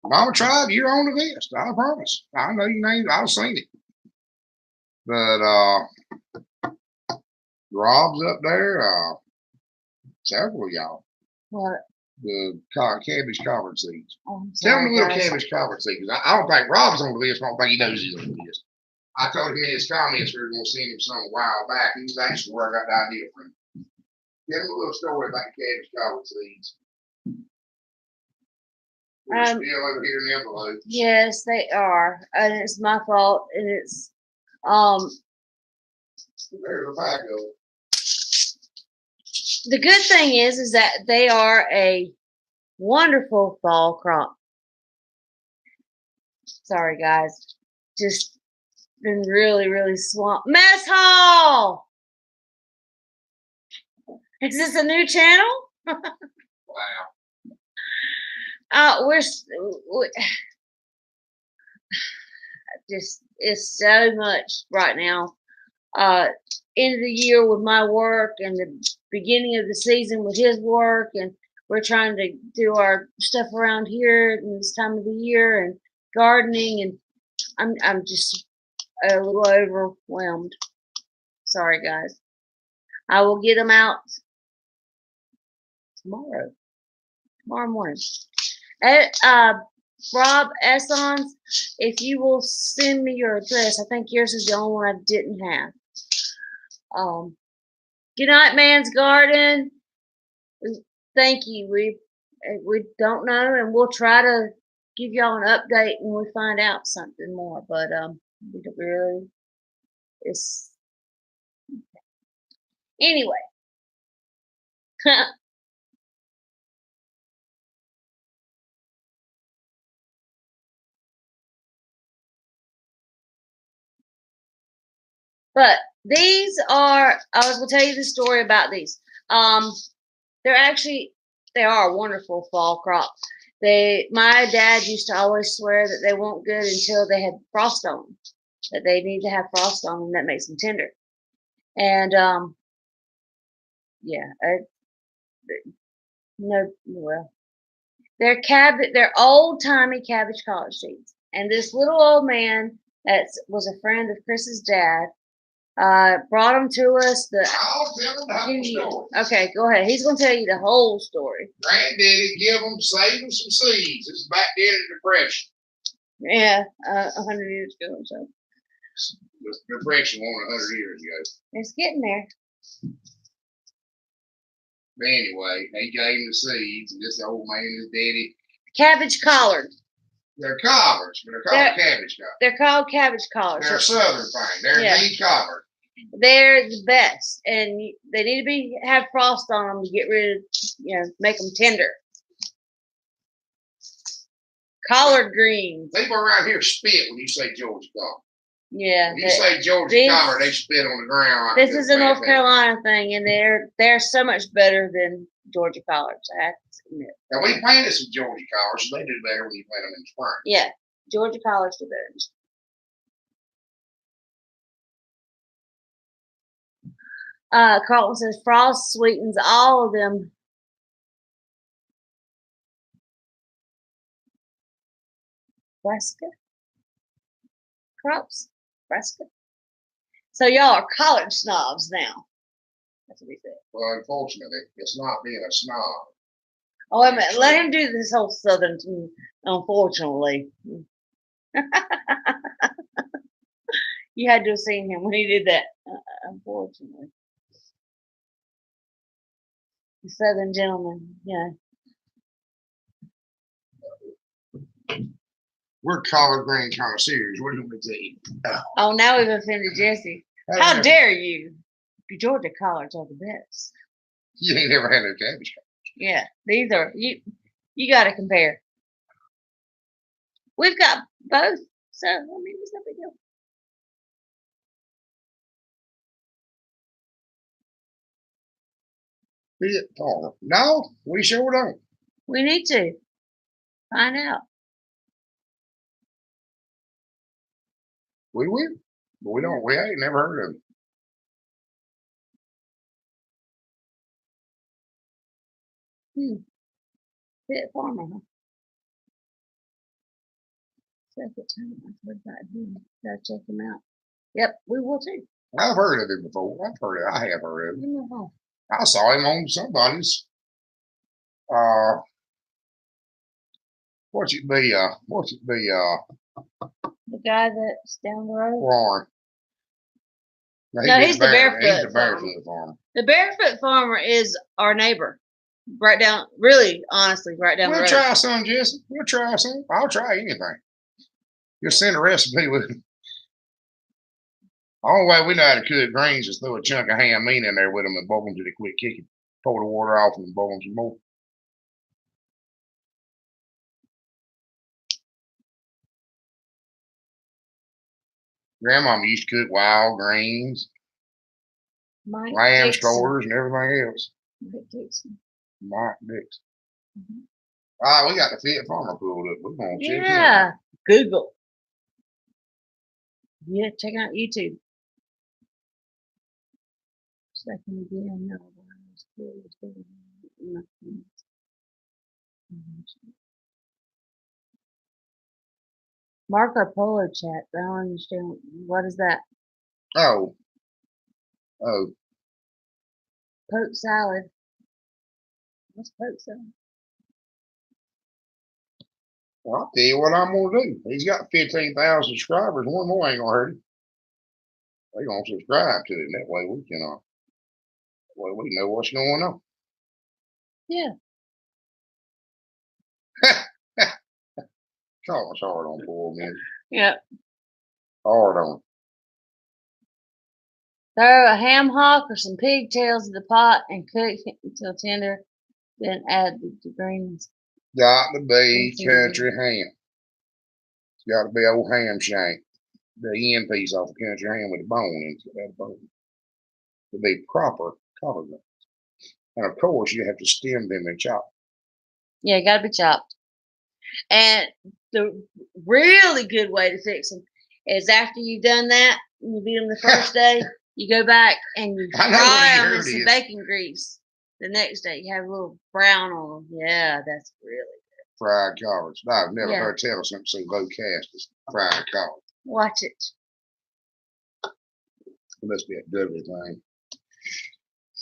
Mama tried. You're on the list. I promise. I know your name. I've seen it. But Rob's up there. Several of y'all. What? The cabbage collard seeds. Oh, I'm Tell him sorry, the little guys. cabbage collard seeds. I don't think Rob's on the list. I don't think he knows he's on the list. I told him in his comments we were going to send him some a while back. He was actually where I got the idea from. Tell him a little story about the cabbage collard seeds. We're still over here in the envelope. Yes, they are, and it's my fault. And it's There's a bag of it. The good thing is that they are a wonderful fall crop. Sorry, guys, just been really, really swamped. Mess hall. Is this a new channel? Wow. We're just it's so much right now. End of the year with my work and the beginning of the season with his work, and we're trying to do our stuff around here in this time of the year and gardening, and I'm just a little overwhelmed. Sorry, guys. I will get them out tomorrow morning. Rob Essons, if you will send me your address, I think yours is the only one I didn't have. Good night, Man's Garden. Thank you. We don't know, and we'll try to give y'all an update when we find out something more. But we don't really. It's anyway. But these are, I was going to tell you the story about these. They are a wonderful fall crop. My dad used to always swear that they weren't good until they had frost on them, that they need to have frost on them, that makes them tender. And, yeah, they're old-timey cabbage collard seeds. And this little old man that was a friend of Chris's dad, brought them to us. I'll tell him the whole story. Okay, go ahead. He's going to tell you the whole story. Granddaddy save them some seeds. It's back then in the Depression. Yeah, 100 years ago or so. The Depression won 100 years ago. It's getting there. But anyway, he gave him the seeds, and this old man, his daddy. Cabbage collard. They're collards, but they're called cabbage collards. They're called cabbage collards. They're a southern thing. They're the collard. They're the best, and they need to have frost on them to get rid of, make them tender. Collard greens. People around here spit when you say Georgia collard. Yeah. When you say Georgia collard, they spit on the ground. This is a North Carolina thing, and they're so much better than Georgia collards, I have to admit. Now, we planted some Georgia collards, so they do better when you plant them in the spring. Yeah, Georgia collards do better in the spring. Carlton says frost sweetens all of them. Brassica crops, Brassica. So y'all are collard snobs now. That's what he said. Well, unfortunately, it's not being a snob. Oh, wait a minute. Let him do this whole southern. Unfortunately, you had to have seen him when he did that. Unfortunately. The Southern gentleman, yeah. We're collard green connoisseurs. What do we tell you? Oh, now we've offended Jesse. How dare you? The Georgia collards are the best. You ain't never had no cabbage collards. Yeah, these are you got to compare. We've got both, so I mean, it's no big deal. Fit farmer. No, we sure don't. We need to find out. We will. But we don't. We ain't never heard of it. Fit farmer, huh? Second time I've heard about him. Gotta check him out. Yep, we will too. I've heard of it before. I have heard of it. Mm-hmm. I saw him on somebody's uh what's it be The guy that's down the road. farm. No, he's the barefoot He's the farmer. barefoot farmer. The barefoot farmer is our neighbor. Right down, really, honestly, right down the We'll road. try some, Jesse. We'll try some. I'll try anything. Just send a recipe with it. The only way we know how to cook greens is throw a chunk of ham meat in there with them and boil them till they quit kicking. Pour the water off and boil them some more. Grandmama used to cook wild greens, Mike lamb Dixon. scores, and everything else. Mike Dixon. Mike Dixon. Mhm. All right, we got the Fit Farmer pulled up. We're going to check it out. Yeah, Google. Yeah, check out YouTube. Second again, no. Marco Polo chat. I don't understand. What is that? Oh, Poke salad. What's poke salad? well, I'll tell you what I'm going to do. He's got 15,000 subscribers. One more ain't going to hurt him. They're going to subscribe to it. That way we can, we know what's going on. Yeah. Charles hard on poor man. Yep. Hard on. Throw a ham hock or some pigtails in the pot and cook it until tender. Then add the greens. Got to be Mhm. country ham. It's got to be old ham shank. The end piece off the country ham with a bone in it. That bone. To be proper collard greens. And of course, you have to stem them and chop. Yeah, it gotta be chopped. And the really good way to fix them is after you've done that, you beat them the first day, you go back and you I know what fry you them in heard some is. bacon grease. The next day, you have a little brown on them. Yeah, that's really Fried collards. No, I've never Yeah. heard tell of something so low cast as fried collards. watch it. It must be a Dudley thing.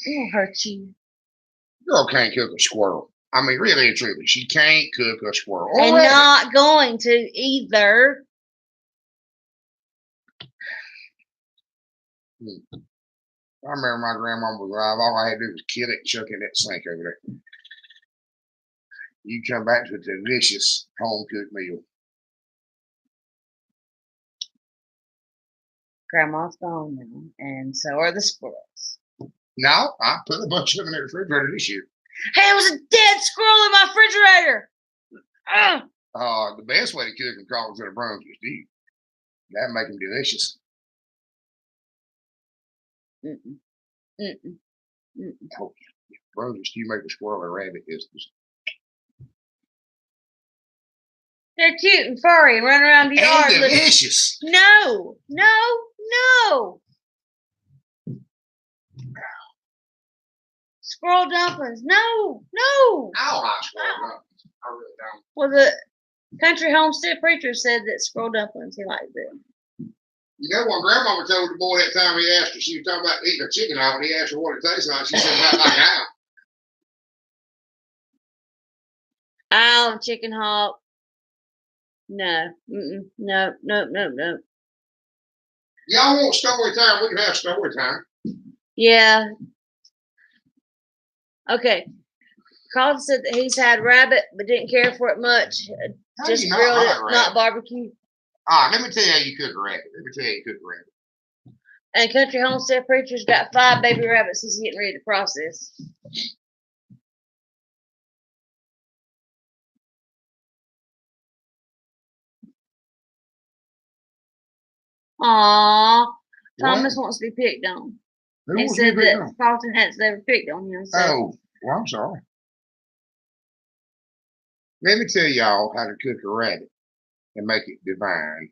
It won't hurt you. Girl can't cook a squirrel. I mean, really and truly, she can't cook a squirrel. And Already. not going to either. I remember my grandma was alive. All I had to do was kill it and chuck it in that sink over there. You come back to a delicious home cooked meal. Grandma's gone now, and so are the squirrels. No, I put a bunch of them in the refrigerator this year. Hey, there was a dead squirrel in my refrigerator. The best way to cook them collards in a Brunswick stew. That'd make them delicious. Mm-mm. Mm-mm. Mm-mm. Oh, yeah. Brunswick stew make a squirrel and rabbit is just. They're cute and furry and run around the yard. And delicious. No, no, no. Squirrel dumplings. No, no. I don't like squirrel dumplings. I really don't. Well, the country homestead preacher said that squirrel dumplings, he liked them. You know, when Grandma told the boy that time he asked her, she was talking about eating a chicken out, and he asked her what it tastes like. She said, about like how. Ow, chicken hawk. No, no, no, no, no. Y'all want story time? We can have story time. Yeah. Okay. Carlton said that he's had rabbit, but didn't care for it much. How do Just you not grilled like it, rabbit? not barbecue. All right, let me tell you how you cook a rabbit. And country homestead preacher's got 5 baby rabbits he's getting ready to process. Aww. Thomas wants to be picked on. Who He wants said me to that Carlton has never picked on him. So Oh, Well, I'm sorry. Let me tell y'all how to cook a rabbit and make it divine.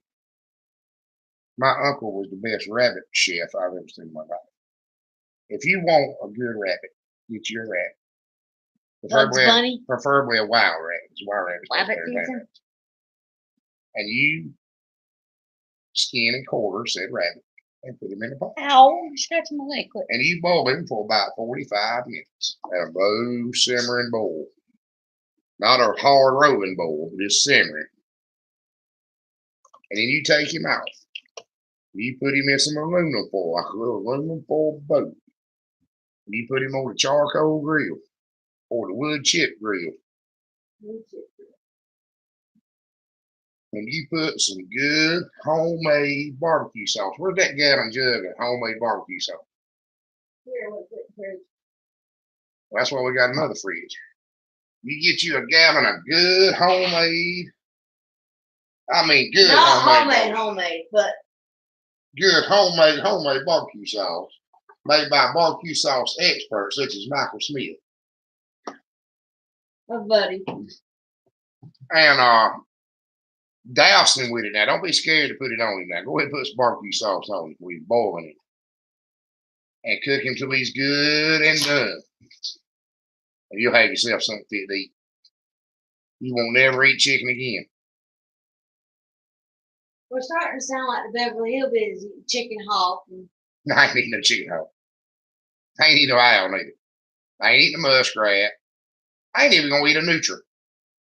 My uncle was the best rabbit chef I've ever seen in my life. If you want a good rabbit, get your rabbit. Bugs Bunny? Preferably a wild rabbit. Wild rabbits. Rabbit season? And you skin and quarter said rabbit and put him in a pot. Ow, you're scratching my leg quick. And you boil him for about 45 minutes at a low simmering boil. Not a hard rolling boil, just simmering. And then you take him out. You put him in some aluminum foil, like a little aluminum foil boat. And you put him on the charcoal grill or the wood chip grill. And you put some good homemade barbecue sauce. Where's that gallon jug of homemade barbecue sauce? Here, what's it, fridge? Well, that's why we got another fridge. You get you a gallon of good homemade. I mean, good Not homemade, but good homemade barbecue sauce made by barbecue sauce experts such as Michael Smith. my buddy. And douse him with it now. Don't be scared to put it on him now. Go ahead and put some barbecue sauce on him when he's boiling it. And cook him till he's good and done. And you'll have yourself something fit to eat. You won't never eat chicken again. We're starting to sound like the Beverly Hillbillies eating chicken hawk. I ain't eating no chicken hawk. I ain't eating no owl neither. I ain't eating a muskrat. I ain't even gonna eat a nutria.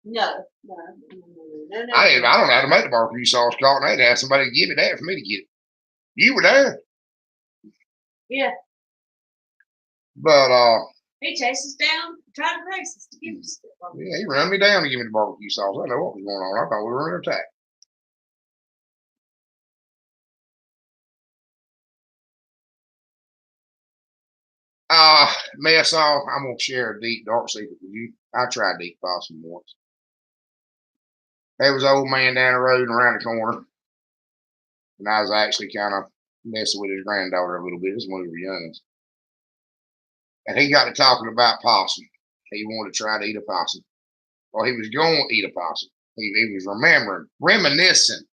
No. I don't know how to make the barbecue sauce, Carlton. I had to have somebody give me that for me to get it. You were there. Yeah. But he chased us down, tried to race us to give us the barbecue. Yeah, he run me down to give me the barbecue sauce. I know what was going on. I thought we were under attack. Mess off. I'm gonna share a deep dark secret with you. I tried to eat possum once. There was an old man down the road and around the corner, and I was actually kind of messing with his granddaughter a little bit. This is when we were young. And he got to talking about possum. He wanted to try to eat a possum. Well, he was going to eat a possum. He was reminiscing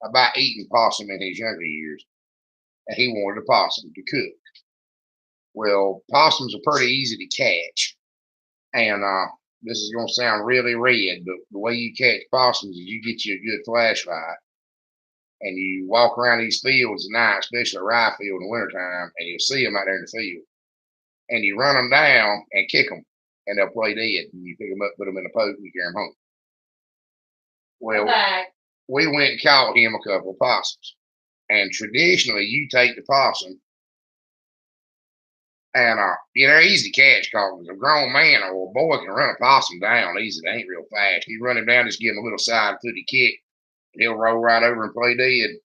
about eating possum in his younger years. And he wanted a possum to cook. Well, possums are pretty easy to catch. And this is going to sound really red, but the way you catch possums is you get you a good flashlight and you walk around these fields at night, especially a rye field in the wintertime, and you'll see them out there in the field. And you run them down and kick them, and they'll play dead. And you pick them up, put them in a poke, and you carry them home. Well, we went and caught him a couple of possums. And traditionally, you take the possum, and they're easy to catch because a grown man or a boy can run a possum down easy. They ain't real fast. You run him down, just give him a little side footy kick, and he'll roll right over and play dead.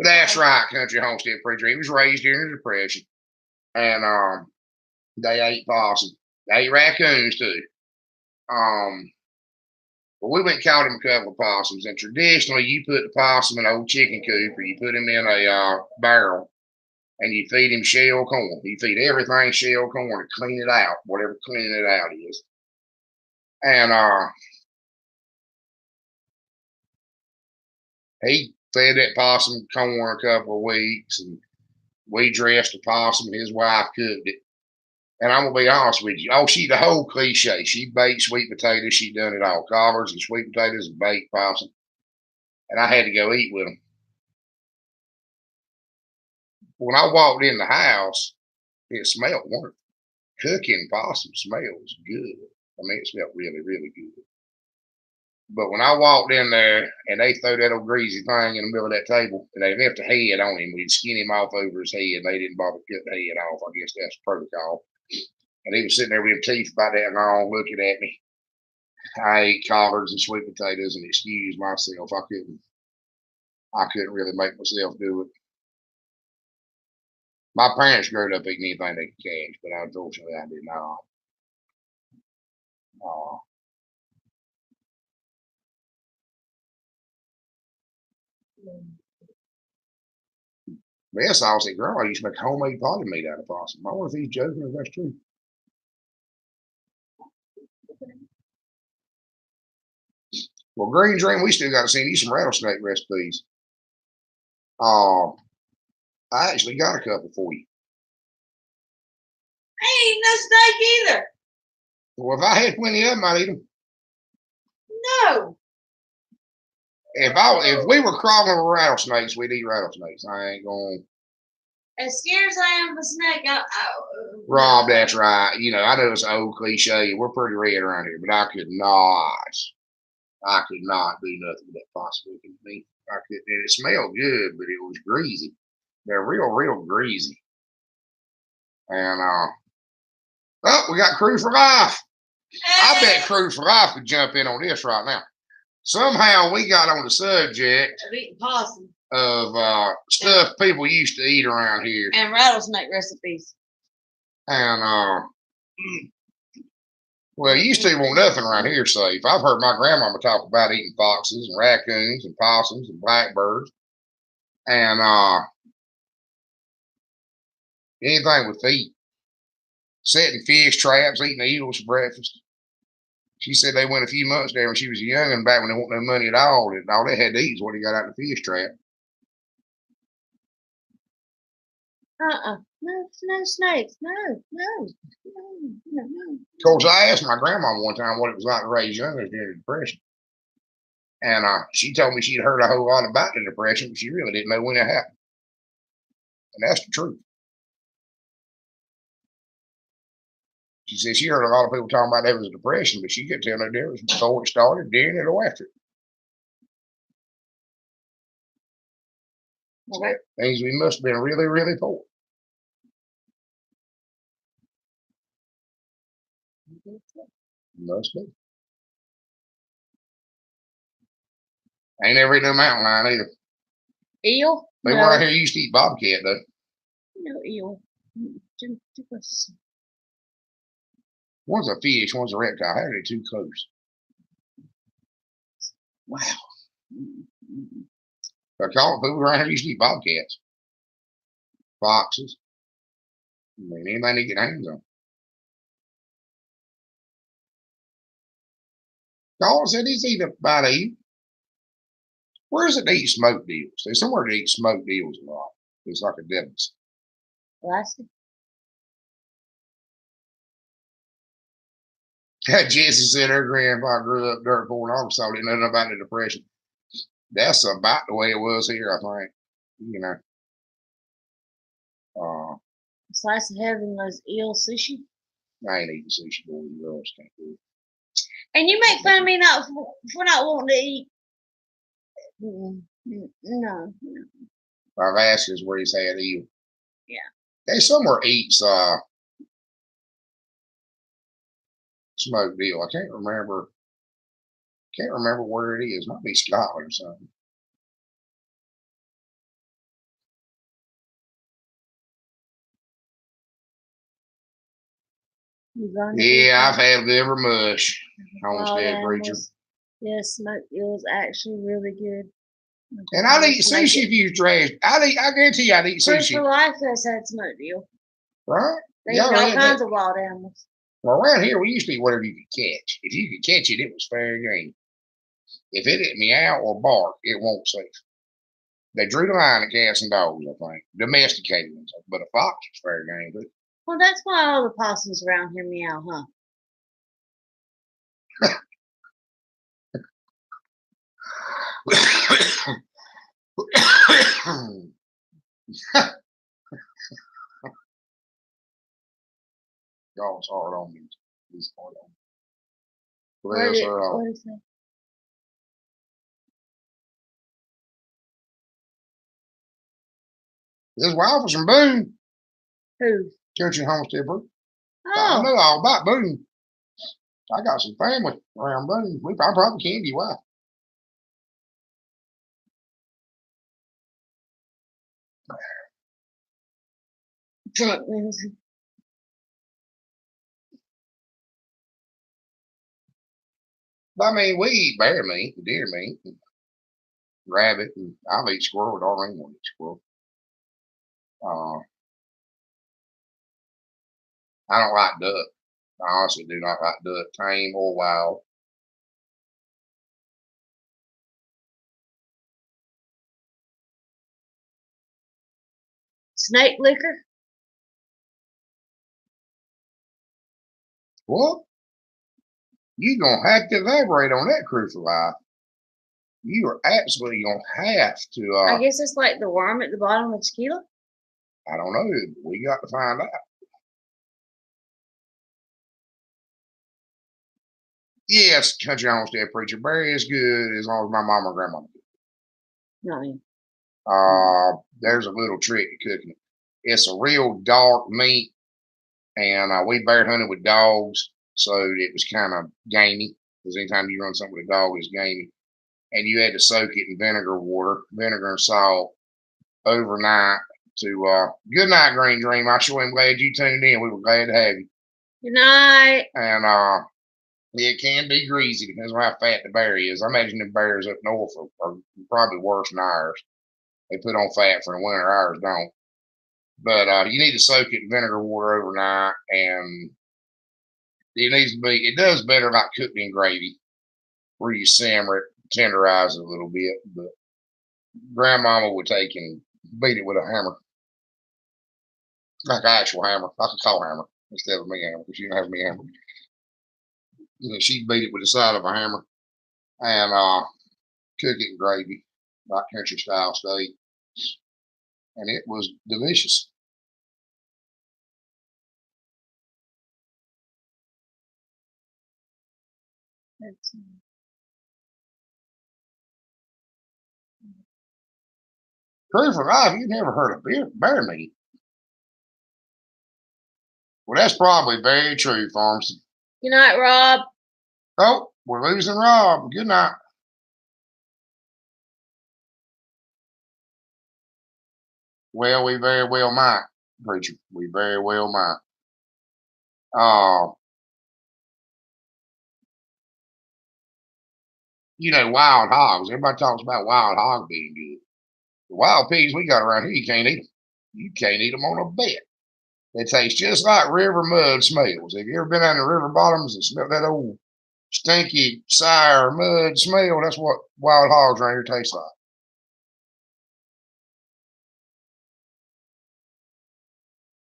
That's right, country homestead preacher. He was raised during the Depression, and they ate possum. They ate raccoons too. But we went and caught him a couple of possums, and traditionally you put the possum in an old chicken coop, or you put him in a barrel, and you feed him shell corn. You feed everything shell corn and clean it out, whatever cleaning it out is. And he fed that possum corn a couple of weeks, and we dressed the possum, and his wife cooked it. And I'm gonna be honest with you. Oh, she the whole cliche. She baked sweet potatoes. She done it all. Collards and sweet potatoes and baked possum. And I had to go eat with them. When I walked in the house, it smelled wonderful. Cooking possum smells good. I mean, it smelled really, really good. But when I walked in there and they threw that old greasy thing in the middle of that table and they left the head on him, we'd skin him off over his head. They didn't bother cut the head off. I guess that's protocol. And he was sitting there with his teeth about that long looking at me. I ate collards and sweet potatoes and excused myself. I couldn't really make myself do it. My parents grew up eating anything they could catch, but unfortunately I did not. Bess always said, "Girl, I used to make homemade potted meat out of possum." I wonder if he's joking or if that's true. Well, Green Dream, we still got to send you some rattlesnake recipes. I actually got a couple for you. I ain't no snake either. Well, if I had plenty of them, I'd eat them. No. If we were crawling with rattlesnakes, we'd eat rattlesnakes. I ain't going. As scared as I am of a snake, Rob, that's right. You know, I know it's an old cliche. We're pretty red around here, but I could not do nothing with that possum looking at me. I could, and it smelled good, but it was greasy. They're real greasy. And oh, we got Crew for Life. I bet Crew for Life could jump in on this right now. Somehow we got on the subject of eating possum of stuff people used to eat around here and rattlesnake recipes. And well, you used to want nothing around here safe. I've heard my grandmama talk about eating foxes and raccoons and possums and blackbirds and anything with feet. Setting fish traps, eating eels for breakfast. She said they went a few months there when she was young and back when they want no money at all. And all they had to eat is what they got out of the fish trap. No snakes. No. Of course, I asked my grandma one time what it was like to raise youngers during the Depression. And she told me she'd heard a whole lot about the Depression, but she really didn't know when it happened. And that's the truth. She said she heard a lot of people talking about there was a Depression, but she couldn't tell no difference before it started, during it, or after it. Okay. Means we must have been really poor. Must be. Ain't never eaten no mountain lion either. Eel? They were out here used to eat bobcat though. No eel. One's a fish, one's a reptile. How are they too close? Wow. People around here used to eat bobcats, foxes. I mean, anybody to get hands on. Y'all said he's eating about to eat. Where's it to eat smoked deals? There's somewhere to eat smoked deals a lot. It's like a devil's. Alaska. Jesse said her grandpa grew up dirt poor in Arkansas, didn't know nothing about the Depression. That's about the way it was here, I think. You know. Slice of heaven was eel sushi. I ain't eating sushi, boy. You girls can't do it. And you make fun of me for not wanting to eat. No. I've asked us where he's had eel. Yeah. They somewhere eats smoked deal. I can't remember where it is. Might be Scotland or something. Yeah, I've had liver mush. Homestead preacher. Yes, smoked eel is actually really good. And I'd eat sushi if you was trash. I guarantee you I'd eat sushi. For Life has had smoked eel. Right? They eat all kinds of wild animals. Well, around here we used to eat whatever you could catch. If you could catch it, it was fair game. If it didn't meow or bark, it won't safe. They drew the line at cats and dogs, I think. Domesticated ones. But a fox was fair game, too. Well, that's why all the possums around here meow, huh? Y'all's hard on me. He's hard on me. What is that? This wife was from Boone. Who? Country Homestead Brook. Oh. I know all about Boone. I got some family around Boone. I probably can be wife. I mean, we eat bear meat, deer meat, and rabbit, and I'll eat squirrel. Darling won't eat squirrel. Uh, I don't like duck. I honestly do not like duck, tame or wild. Snake liquor? What? You gonna have to elaborate on that, Crew for Life. You are absolutely gonna have to. I guess it's like the worm at the bottom of tequila. I don't know. We got to find out. Yes, country homestead preacher. Very is good as long as my mama and grandma do. Not me. There's a little trick to cooking it. It's a real dark meat, and we bear hunted with dogs, so it was kind of gamey. Because anytime you run something with a dog, it's gamey. And you had to soak it in vinegar and salt overnight to good night, Green Dream. I sure am glad you tuned in. We were glad to have you. Good night. And it can be greasy, depends on how fat the bear is. I imagine the bears up north are probably worse than ours. They put on fat for the winter, ours don't. But you need to soak it in vinegar water overnight, and it does better like cooked in gravy, where you simmer it, tenderize it a little bit. But grandmama would take and beat it with a hammer, like an actual hammer, like a coal hammer, instead of me hammer, because she didn't have me hammer. She'd beat it with the side of a hammer and cook it in gravy, like country style steak, and it was delicious. Crew for Life, you never heard of bear meat. Well, that's probably very true, Farms. Good night, Rob. Oh, we're losing Rob. Good night. Well, we very well might, preacher. We very well might. Wild hogs. Everybody talks about wild hog being good. The wild pigs we got around here, you can't eat them. You can't eat them on a bet. They taste just like river mud smells. Have you ever been on the river bottoms and smelled that old stinky, sour mud smell? That's what wild hogs around here taste like.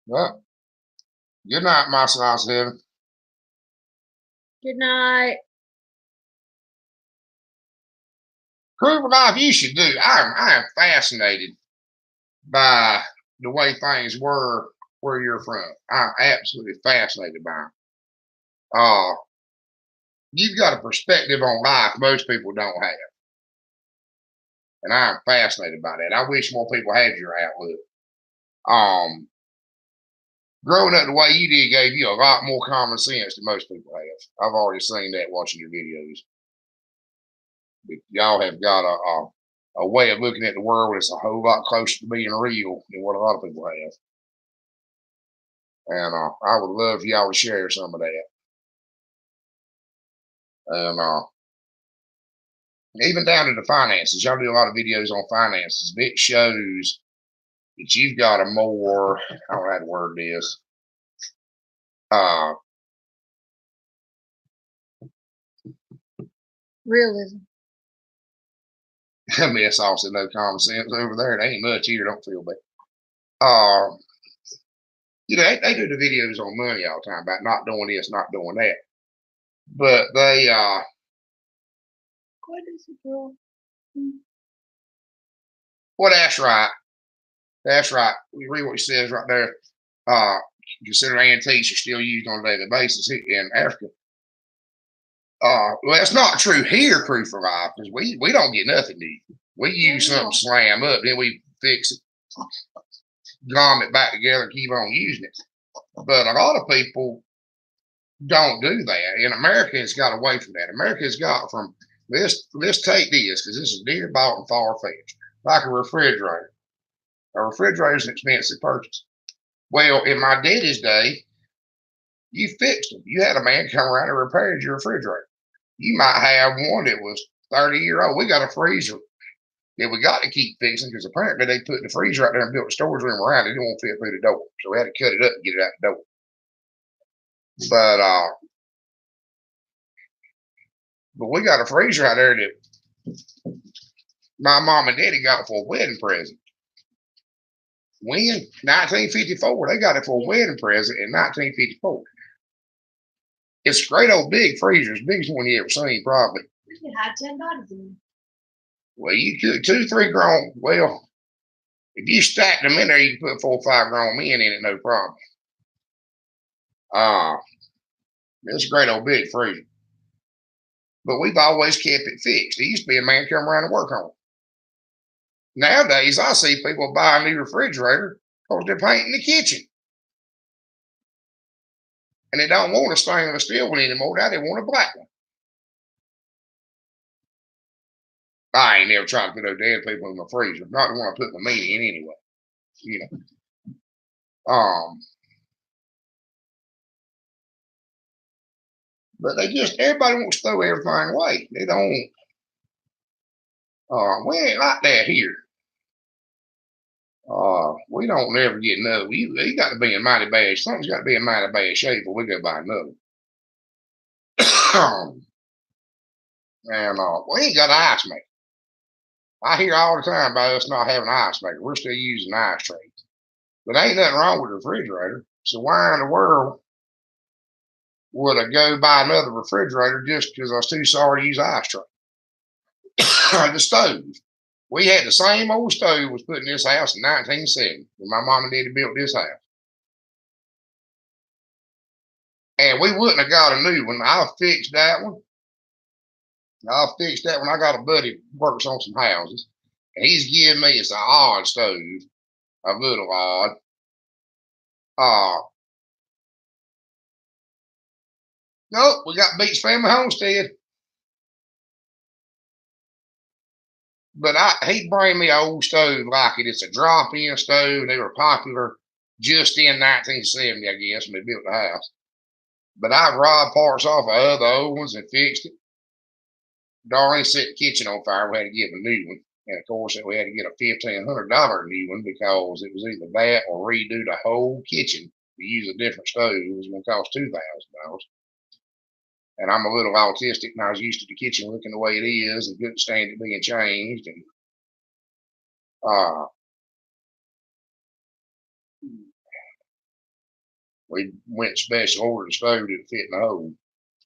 Well, good night, my sauce heaven. Good night. Crew for Life, you should do. I am fascinated by the way things were where you're from. I'm absolutely fascinated by them. You've got a perspective on life most people don't have. And I'm fascinated by that. I wish more people had your outlook. Growing up the way you did gave you a lot more common sense than most people have. I've already seen that watching your videos. But y'all have got a way of looking at the world that's a whole lot closer to being real than what a lot of people have. And I would love for y'all to share some of that. And even down to the finances. Y'all do a lot of videos on finances. It shows that you've got a more, I don't know how to word this. Realism. Miss also no common sense over there. It ain't much here. Don't feel bad. They do the videos on money all the time about not doing this, not doing that. But they What is it, girl? Well, that's right. That's right. We read what he says right there. Consider antiques are still used on a daily basis in Africa. Well, that's not true here, Crew for Life, because we don't get nothing new. We use something, slam up, then we fix it, glom it back together, keep on using it. But a lot of people don't do that. In America, it's got away from that. America's got from let's take this because this is dear bought and far fetched, like a refrigerator. A refrigerator is an expensive purchase. Well, in my daddy's day, you fixed them. You had a man come around and repaired your refrigerator. You might have one that was 30 years old. We got a freezer Yeah, we got to keep fixing because apparently they put the freezer right there and built a storage room around it. It didn't want to fit through the door. So we had to cut it up and get it out the door. But we got a freezer out there that my mom and daddy got for a wedding present. When? 1954. They got it for a wedding present in 1954. It's a great old big freezer. It's the biggest one you ever seen, probably. You can have 10 bodies in there. Well, you could 2, 3 grown. Well, if you stack them in there, you can put 4 or 5 grown men in it, no problem. It's a great old big freezer. But we've always kept it fixed. There used to be a man come around and work on it. Nowadays, I see people buy a new refrigerator because they're painting the kitchen. And they don't want a stainless steel one anymore. Now they want a black one. I ain't never tried to put those dead people in my freezer. Not the one I put my meat in anyway. You know. But they just everybody wants to throw everything away. They don't. We ain't like that here. We don't never get another. You got to be in mighty bad. Something's got to be in mighty bad shape before we go buy another. And we ain't got an ice maker. I hear all the time about us not having an ice maker. We're still using ice trays. But ain't nothing wrong with the refrigerator. So why in the world would I go buy another refrigerator just because I was too sorry to use ice tray? The stove. We had the same old stove was put in this house in 1970 when my mom and daddy built this house. And we wouldn't have got a new one. I'll fix that one. I got a buddy who works on some houses. And he's giving me, it's an odd stove. A little odd. Nope, we got Beach Family Homestead. But he'd bring me an old stove like it. It's a drop-in stove. They were popular just in 1970, I guess, when they built the house. But I've robbed parts off of other old ones and fixed it. Darling set the kitchen on fire. We had to get a new one. And of course, we had to get a $1,500 new one because it was either that or redo the whole kitchen to use a different stove. It was going to cost $2,000. And I'm a little autistic, and I was used to the kitchen looking the way it is and couldn't stand it being changed. And we went special ordered a stove that fit in the hole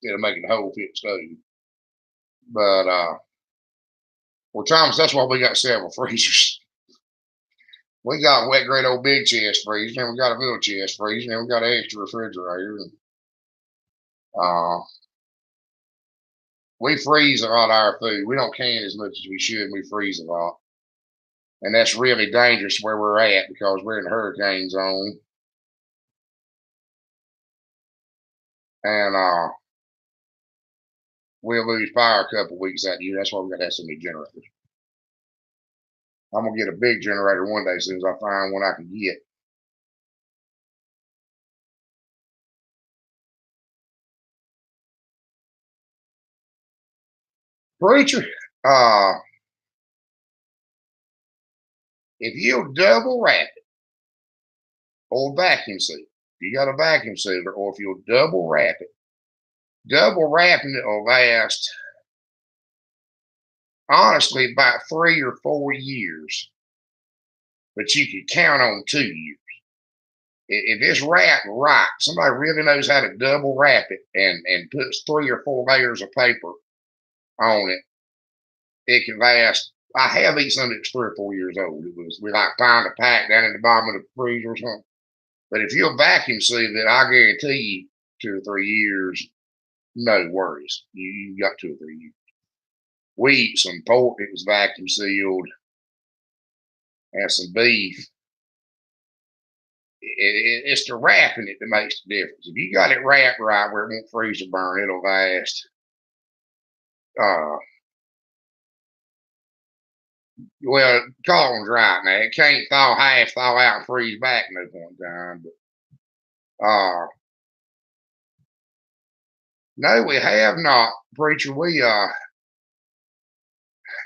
instead of making the hole fit the stove. But well, Thomas, that's why we got several freezers. We got a wet, great old big chest freezer, and we got a little chest freezer, and we got an extra refrigerator. And, we freeze a lot of our food. We don't can as much as we should. We freeze a lot. And that's really dangerous where we're at because we're in the hurricane zone. And we'll lose power a couple weeks that year. That's why we got to have so many generators. I'm going to get a big generator one day as soon as I find one I can get. Preacher, if you'll double wrap it or vacuum seal, if you got a vacuum sealer, or if you'll double wrap it, double wrapping it will last, honestly, about 3 or 4 years. But you can count on 2 years. If it's wrapped right, somebody really knows how to double wrap it and puts 3 or 4 layers of paper on it, it can last. I have eaten something that's 3 or 4 years old. We like find a pack down in the bottom of the freezer or something. But if you'll vacuum seal it, I guarantee you 2 or 3 years, no worries. You got 2 or 3 years. We eat some pork that was vacuum sealed and some beef. It's the wrapping it that makes the difference. If you got it wrapped right where it won't freeze or burn, it'll last. Well, Colin's right now. It can't thaw half, thaw out, and freeze back no point in time. But no, we have not, preacher.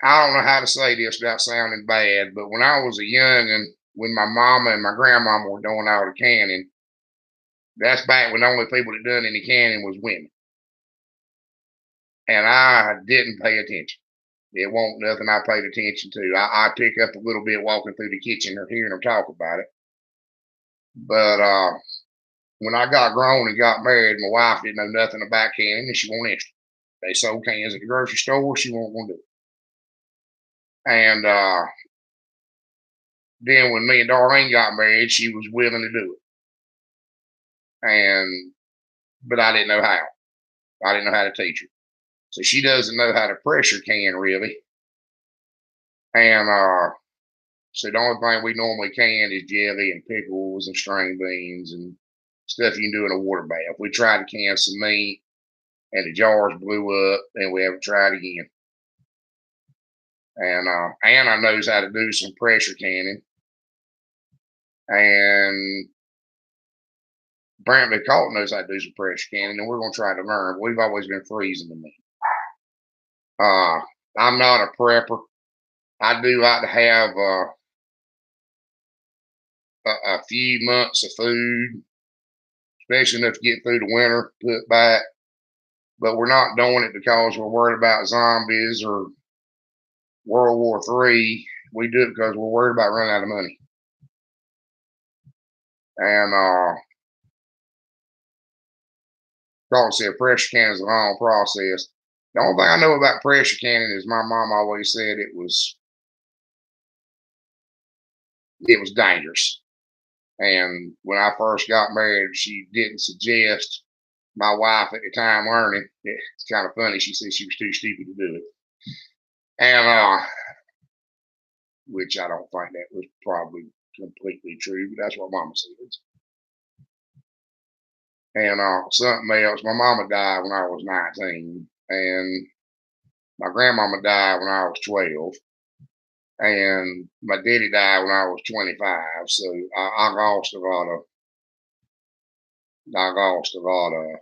I don't know how to say this without sounding bad, but when I was a young and when my mama and my grandmama were doing all the canning, that's back when the only people that done any canning was women. And I didn't pay attention. It wasn't nothing I paid attention to. I pick up a little bit walking through the kitchen or hearing them talk about it. But when I got grown and got married, my wife didn't know nothing about canning and she wasn't interested. They sold cans at the grocery store. She wasn't going to do it. And then when me and Darlene got married, she was willing to do it. But I didn't know how. I didn't know how to teach her. So she doesn't know how to pressure can really. And so the only thing we normally can is jelly and pickles and string beans and stuff you can do in a water bath. We tried to can some meat and the jars blew up and we haven't tried again. And Anna knows how to do some pressure canning. And Brantley Colton knows how to do some pressure canning, and we're going to try to learn. We've always been freezing the meat. I'm not a prepper. I do like to have a few months of food, especially enough to get through the winter, put back. But we're not doing it because we're worried about zombies or World War III. We do it because we're worried about running out of money. And Carl said pressure canning is a long process. The only thing I know about pressure canning is my mom always said it was dangerous. And when I first got married, she didn't suggest my wife at the time learning. It's kind of funny. She said she was too stupid to do it. And which I don't think that was probably completely true, but that's what Mama said. And something else, my mama died when I was 19, and my grandmama died when I was 12, and my daddy died when I was 25. So I lost a lot of, I lost a lot of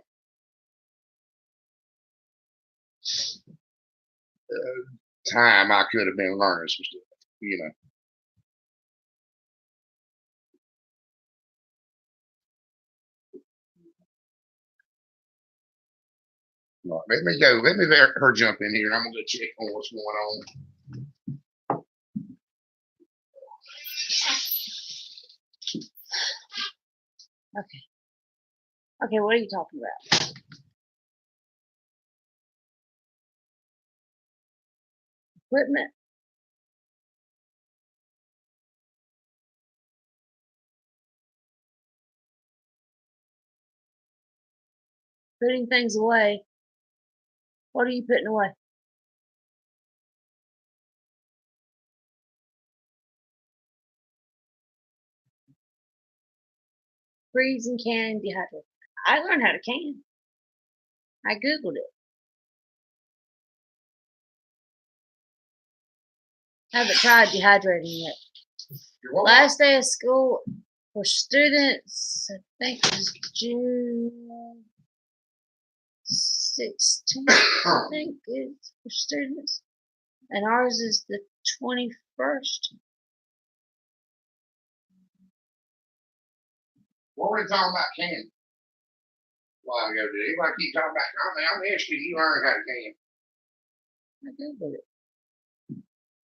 time I could have been learning some stuff, you know. Right, let me go. Let me let her jump in here, and I'm gonna go check on what's going on. Okay. Okay, what are you talking about? Equipment? Putting things away. What are you putting away? Freezing, canning, dehydrating. I learned how to can. I Googled it. Haven't tried dehydrating yet. Last day of school for students, I think it was June 16th, I think it's for students. And ours is the 21st. What were we talking about canning? A while ago, did anybody keep talking about? I'm asking you learn how to can. I Googled it.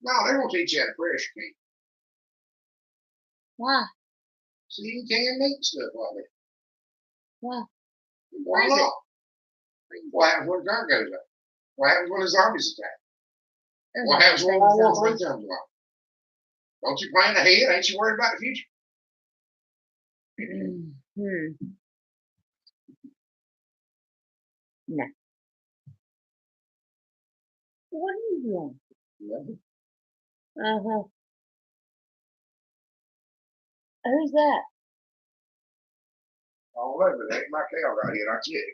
No, they won't teach you how to pressure can. Why? So you can can meat stuff like that. Why? Why not? What happens when the gun goes up? What happens when the zombies attack? What happens when World War III comes along? Don't you plan ahead? Ain't you worried about the future? No. What are you doing? Yeah. Uh-huh. Who's that? All over. That ain't my cow right here. I check.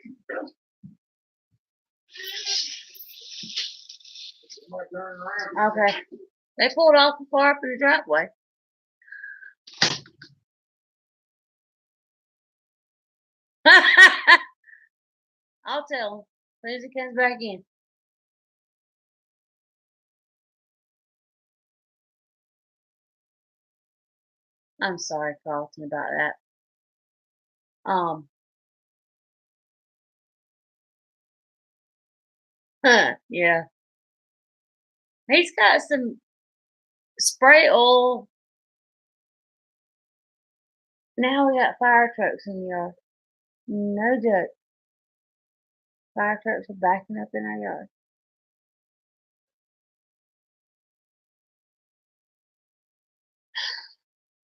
Okay. They pulled off far up in the driveway. I'll tell him as soon as he comes back in. I'm sorry, Carlton, about that. Yeah. He's got some spray oil. Now we got fire trucks in the yard. No joke. Fire trucks are backing up in our yard.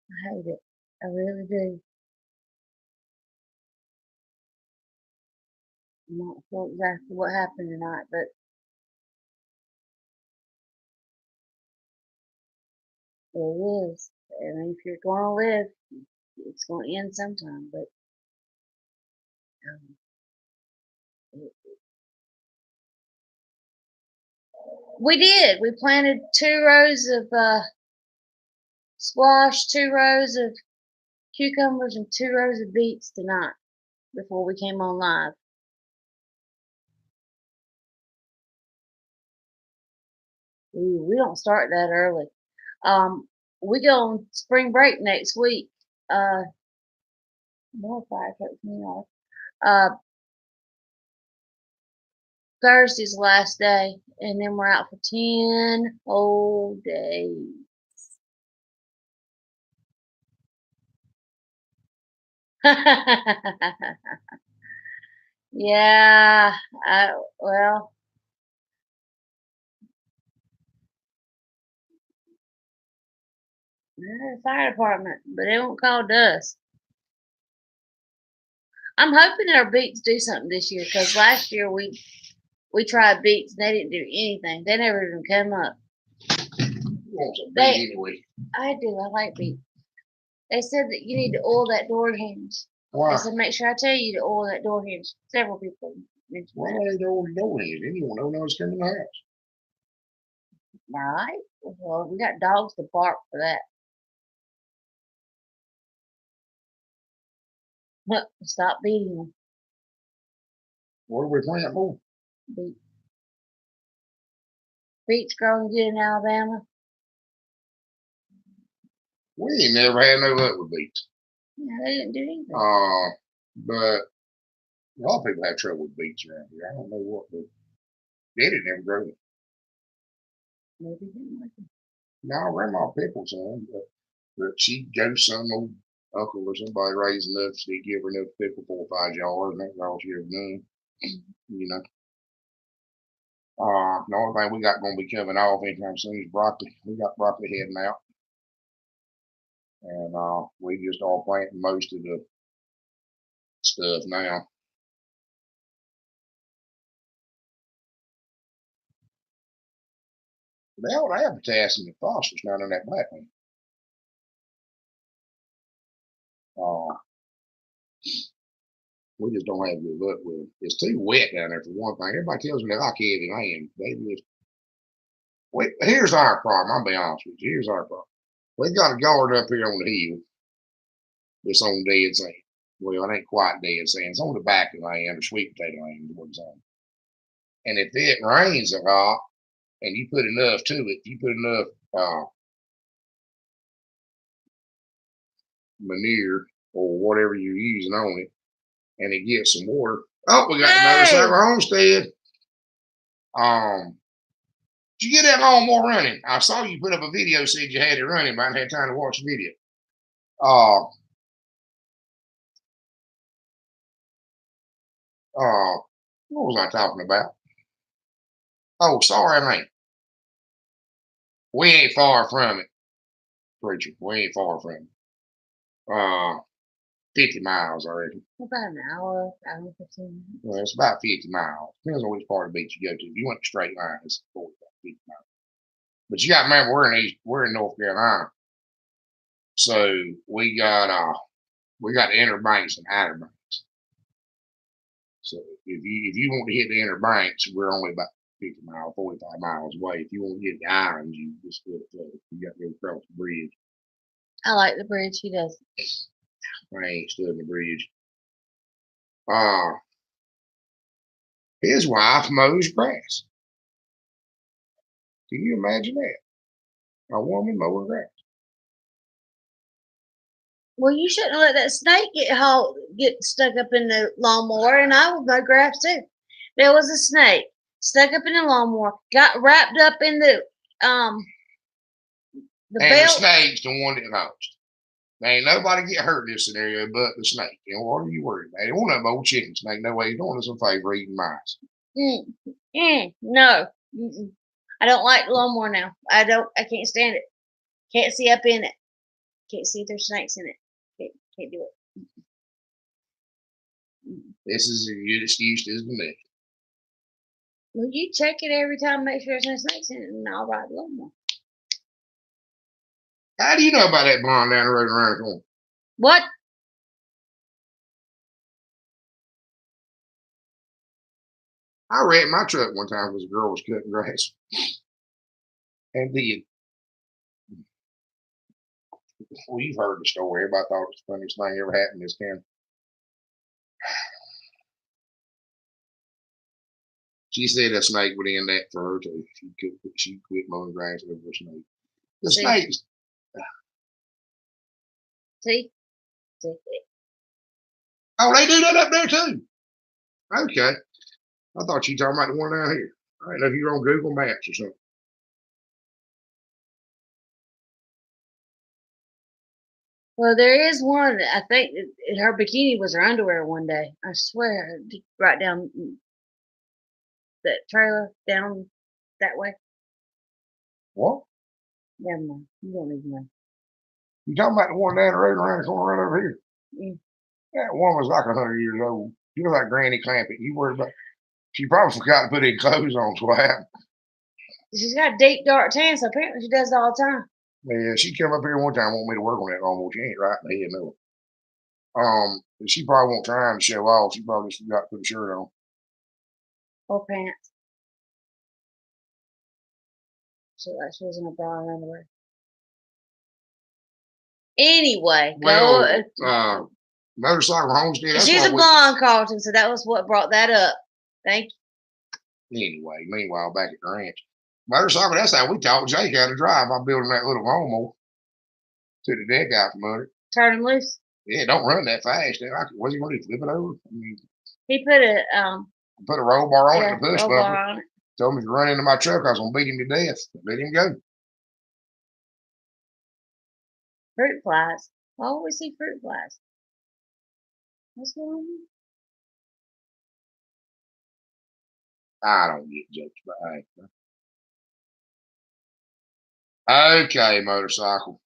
I hate it. I really do. I'm not sure exactly what happened tonight, but it is. I mean, if you're going to live, it's going to end sometime. But um, we did. We planted 2 rows of squash, 2 rows of cucumbers, and 2 rows of beets tonight before we came on live. Ooh, we don't start that early. We go on spring break next week. More fire trucks in the yard. Thursday's the last day, and then we're out for 10 whole days. Yeah, well, they're the fire department, but they won't call us. I'm hoping our beets do something this year because last year we tried beets and they didn't do anything. They never even come up. Anyway. I do. I like beets. They said that you need to oil that door hinge. Why? They said make sure I tell you to oil that door hinge. Several people mentioned Why that. are they oil the door hinge? Anyone don't know it's coming in the house. All right. Well, we got dogs to bark for that. Stop beating them. What are we planting more? Beets. Beets growing good in Alabama. We ain't never had no luck with beets. Yeah, they didn't do anything. But a lot of people have trouble with beets around here. I don't know what, but Daddy never grew them. Maybe he didn't like them. No, Grandma pickled some, but she goes some old uncle or somebody raised enough so he give her enough pickle 4 or 5 jars, and that's all she ever done. You know. The only thing we got gonna be coming off anytime soon is broccoli. We got broccoli heading out. And we just all planting most of the stuff now. They ought to have potassium and phosphorus down in that black one. We just don't have good luck with it. It's too wet down there for one thing. Everybody tells me they like heavy land. They just here's our problem. I'll be honest with you. Here's our problem. We got a yard up here on the hill that's on dead sand. Well, it ain't quite dead sand. It's on the back of the land, or sweet potato land is what it's on. And if it rains a lot and you put enough to it, you put enough manure or whatever you're using on it, and it gets some water. Oh, we got another Cyber Homestead. Did you get that lawnmower running? I saw you put up a video, said you had it running, but I hadn't had time to watch the video. What was I talking about? Oh, sorry, mate. We ain't far from it, preacher. We ain't far from it. 50 miles, I reckon. About an hour, 15. Well, it's about 50 miles. Depends on which part of the beach you go to. If you went a straight line, it's 50 miles. But you got to remember, we're in North Carolina, so we got the inner banks and outer banks. So if you want to hit the inner banks, we're only about 50 miles, 45 miles away. If you want to hit the islands, you just you got to go across the bridge. I like the bridge. He does. I ain't stood in the bridge. His wife mows grass. Can you imagine that? A woman mowing grass. Well, you shouldn't let that snake get stuck up in the lawnmower, and I would mow grass too. There was a snake stuck up in the lawnmower, got wrapped up in um the And the belt. snake's the one that lost. Now, ain't nobody get hurt in this scenario but the snake. You know, what are you worried about? It wasn't an old chicken snake. No way. You're doing us a favor eating mice. No. I don't like the lawnmower now. I can't stand it. Can't see up in it. Can't see if there's snakes in it. Can't do it. This is a good excuse as the next. Well, you check it every time, make sure there's no snakes in it, and I'll ride the lawnmower. How do you know about that barn down the road around the corner? What? I wrecked my truck one time because a girl was cutting grass. And did. Well, you've heard the story. Everybody thought it was the funniest thing ever happened in this town. She said a snake would end that for her too. She quit mowing grass over a snake. The snakes. See? Oh, they do that up there too. Okay. I thought you were talking about the one down here. I didn't know if you were on Google Maps or something. Well, there is one. I think her bikini was her underwear one day. I swear, right down that trailer down that way. What? Never mind. You don't even know. You talking about the one down the road around the corner right over here? Mm. That one was like 100 years old. You look like Granny Clampett. You worried about? She probably forgot to put any clothes on. So what happened? She's got deep dark tan, so apparently she does it all the time. Yeah, she come up here one time, want me to work on that lawnmower. She ain't right in the head, no. She probably won't try to show off. She probably just forgot to put a shirt on. Or pants. So like she was in a bra and underwear. Anyway, Motorcycle Homestead. She's a blonde, Carlton, so that was what brought that up. Thank you. Anyway, meanwhile, back at the ranch. Motorcycle, that's how we taught Jake how to drive. I'm building that little lawnmower. Took the deck out from under it. Turn him loose. Yeah, don't run that fast. What's he going to do? Flip it over? He put a roll bar on it and a push button. Told me if you run into my truck, I was going to beat him to death. Let him go. Fruit flies. Why would we see fruit flies? What's going on? I don't get jokes, but hey. Okay, motorcycle.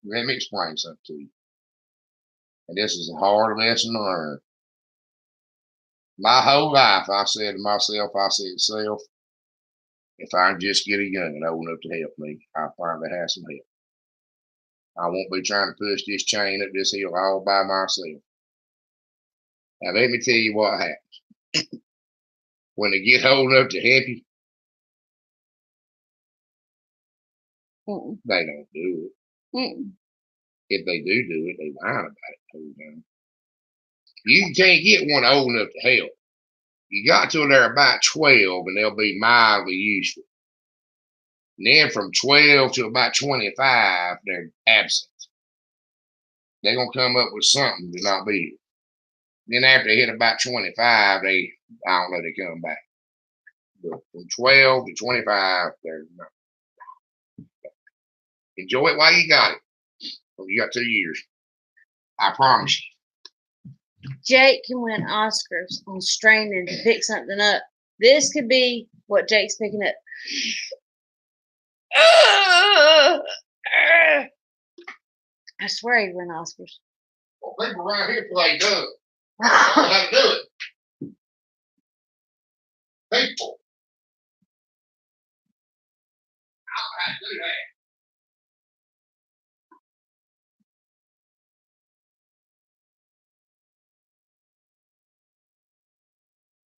Let me explain something to you. And this is a hard lesson to learn. My whole life, I said to myself, if I can just get a young'un old enough to help me, I'll finally have some help. I won't be trying to push this chain up this hill all by myself. Now, let me tell you what happens. When they get old enough to help you, they don't do it. If they do it, they whine about it the whole time. You can't get one old enough to help. You got till they're about 12 and they'll be mildly useful. And then from 12 to about 25, they're absent. They're going to come up with something to not be here. Then after they hit about 25, I don't know, they come back. But from 12 to 25, they're not. Enjoy it while you got it. Well, you got 2 years. I promise you. Jake can win Oscars on straining to pick something up. This could be what Jake's picking up. I swear he'd win Oscars. Well, people around here play Doug. How to do it. People. I don't know how to do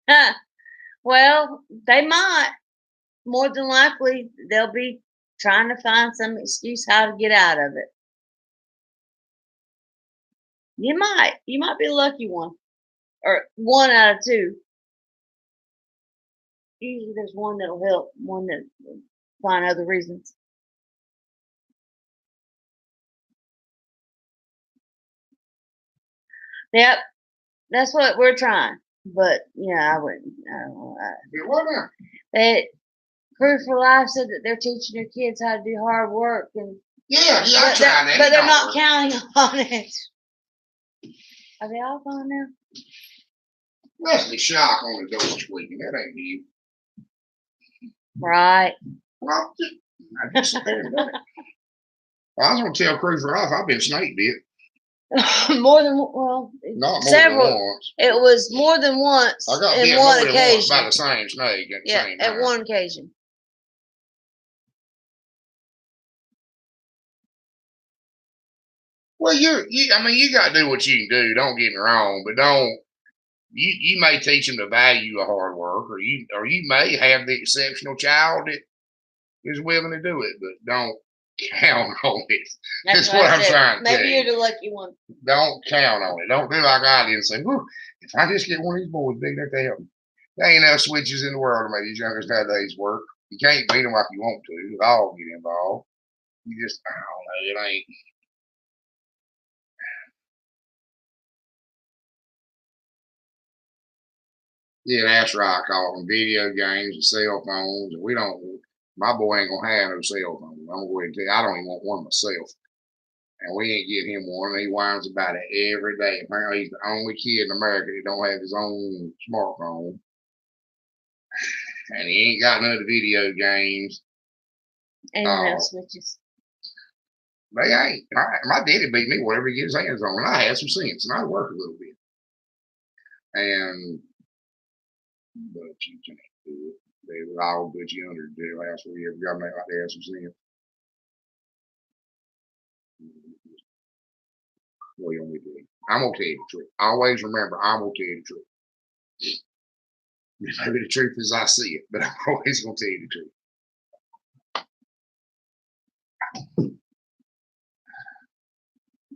that. Well, they might. More than likely, they'll be trying to find some excuse how to get out of it. You might be the lucky one, or 1 out of 2. Usually, there's one that'll help, one that will find other reasons. Yep, that's what we're trying. But yeah, I wouldn't. I don't know. Yeah, what now? They Proof for Life said that they're teaching their kids how to do hard work, and Yeah, yeah, I but tried they're, that. but It they're don't not work. counting on it. Are they all gone now? Leslie Shock on the door squeaking. That ain't you. Right. Well, I just said that. I was gonna tell Cruiser off. I've been snake bit. More than well, Not more several. than once. It was more than once I got in bit one more than once by occasion. the same snake at the Yeah, same at time. one occasion. Well, I mean, you got to do what you can do. Don't get me wrong, but don't. You may teach them the value of hard work, or you may have the exceptional child that is willing to do it, but don't count on it. That's what I'm trying to tell Maybe you. you're the lucky one. Don't count on it. Don't do like I did and say, "Whew, if I just get one of these boys big enough to help me." There ain't enough switches in the world to make these youngers nowadays work. You can't beat them like you want to. They all get involved. You just, I don't know, it ain't. Yeah, that's right, Colin. Video games and cell phones. And we don't, my boy ain't going to have no cell phone. I'm going to go ahead and tell you, I don't even want one myself. And we ain't getting him one. He whines about it every day. Apparently, he's the only kid in America that don't have his own smartphone. And he ain't got none of the video games. And no switches. They ain't. My daddy beat me whatever he gets his hands on. And I had some sense. And I worked a little bit. But you can't do it. They would all put you under the jailhouse where you ever got like to have some sense. What you want me to do? I'm gonna tell you the truth. Always remember, I'm gonna tell you the truth. Maybe the truth is I see it, but I'm always gonna tell you the truth.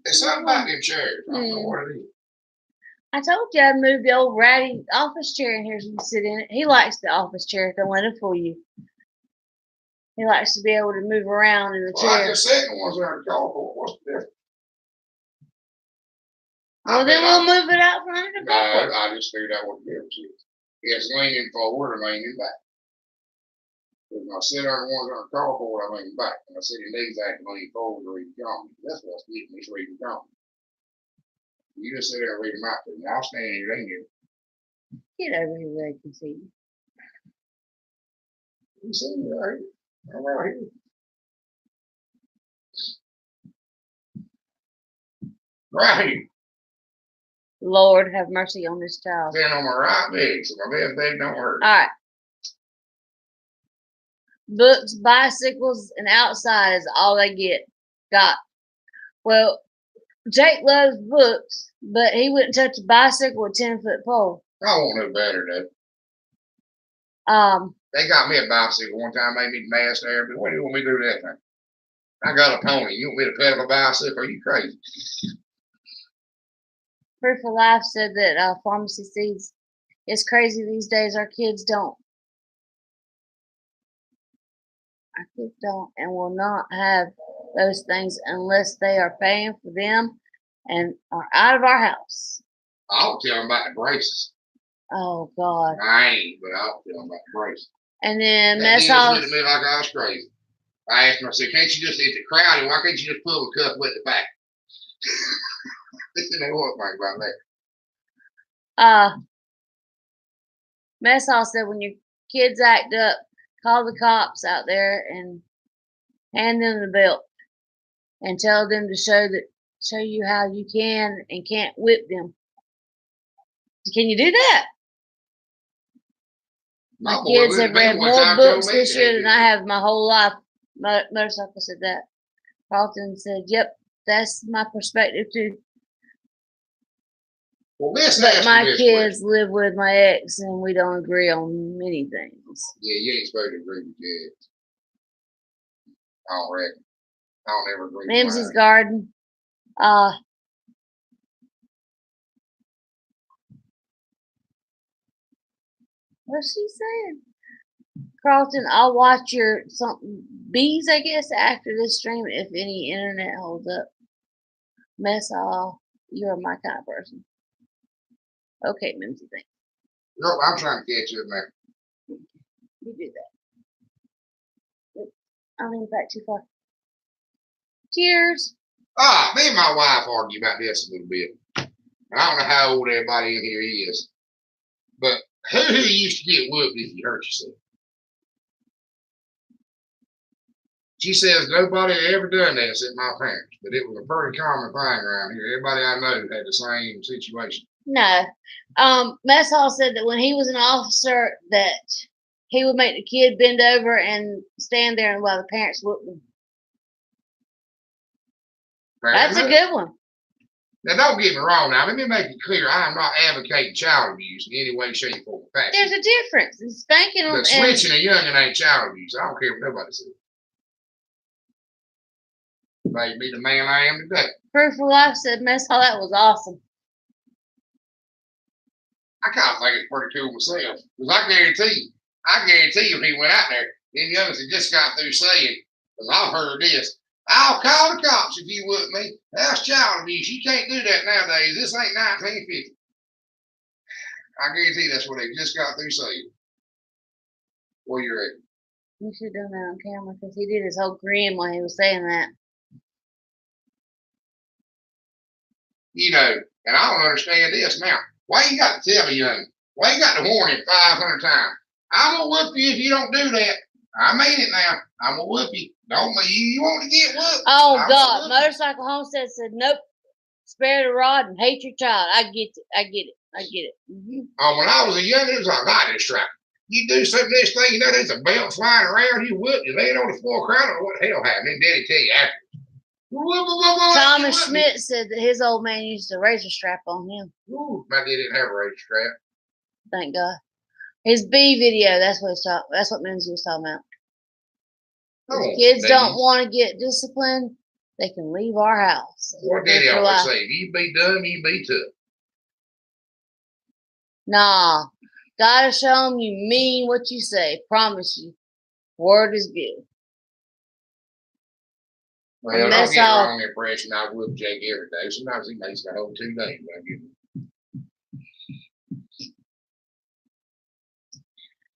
There's something about them chairs. I don't know what it is. I told you I'd move the old ratty office chair in here so you can sit in it. He likes the office chair. Don't let it fool you. He likes to be able to move around in the chair. Like the second one's around the car for. What's the difference? Well, then we'll move it out from under the car. No, I just figured out what the difference is. It's leaning forward or leaning back. When I sit on the ones on the carport, I lean back. When I sit in these, I can lean forward or read the comment. That's what's getting me reading the comment. You just sit there and read them out to me. I'll stand here and get Get over here where I can see you. You see me right here. I'm right here. Right here. Lord have mercy on this child. Stand on my right leg so my left leg don't hurt. All right. Books, bicycles, and outside is all they got. Well, Jake loves books, but he wouldn't touch a bicycle with a 10-foot pole. I won't know better though. They got me a bicycle one time, made me mad there, but what do you want me to do with that thing? I got a pony. You want me to pedal a bicycle? Are you crazy? Proof of Life said that pharmacy seeds is crazy these days. Our kids don't and will not have those things unless they are paying for them and are out of our house. I'll tell them about the braces. Oh, God. I ain't, but I'll tell them about the braces. And then Mess off. Looked at me like I was crazy. I asked him, I said, can't you just, if it's crowded, why can't you just pull the cuff with the back? They didn't know what about that. Mess Hall said when your kids act up, call the cops out there and hand them the belt and tell them to show you how you can and can't whip them. Can you do that? My kids have read more books this year than I have my whole life. Motorcycle said that. Carlton said, yep, that's my perspective too. Well, but my kids live with my ex and we don't agree on many things. Yeah, you ain't supposed to agree with your ex. I don't reckon. I don't ever agree with Mimsy's Garden. What's she saying? Carlton, I'll watch your bees, I guess, after this stream if any internet holds up. Mess all. You're my kind of person. Okay, Mimsy, thanks. No, I'm trying to catch up now. You do that. I lean back too far. Cheers. Me and my wife argue about this a little bit. And I don't know how old everybody in here is, but who used to get whooped if you hurt yourself? She says nobody ever done that except my parents, but it was a pretty common thing around here. Everybody I know had the same situation. No. Mess Hall said that when he was an officer that he would make the kid bend over and stand there and while the parents whooped him. That's a good one. Now, don't get me wrong. Now, let me make it clear. I am not advocating child abuse in any way, shape, or fashion. There's a difference. And spanking them. But switching a youngin' ain't child abuse. I don't care what nobody says. Made me the man I am today. Proof of Life said, Mess Hall, that was awesome. I kind of think it's pretty cool myself. Because I guarantee you, if he went out there, them youngins had just got through saying, because I've heard this, I'll call the cops if you would me. That's child abuse. You can't do that nowadays. This ain't 1950. I guarantee that's what they just got through saying. Where you at? You should have done that on camera because he did his whole grin while he was saying that. You know, and I don't understand this now. Why you got to tell a young? Why you got to warn him 500 times? I'm gonna whoop you if you don't do that. I mean it now. I'm gonna whoop you. Don't you want to get whooped? Oh God! Motorcycle Homestead said, "Nope. Spare the rod and hate your child." I get it. Mm-hmm. When I was a young, it was a lightning strike. You do something this thing, you know, there's a belt flying around. You whoop, you laying on the floor crying, or what the hell happened? Then Daddy tell you after. Thomas Schmidt said that his old man used a razor strap on him. Ooh, my dad didn't have a razor strap. Thank God. His B video, that's what Lindsay was talking about. If kids don't want to get disciplined, they can leave our house. What Daddy always say, if you be dumb, you be tough. Nah. Gotta show them you mean what you say. Promise you. Word is good. Well, don't get the wrong impression. I whoop Jake every day. Sometimes he makes the whole 2 days.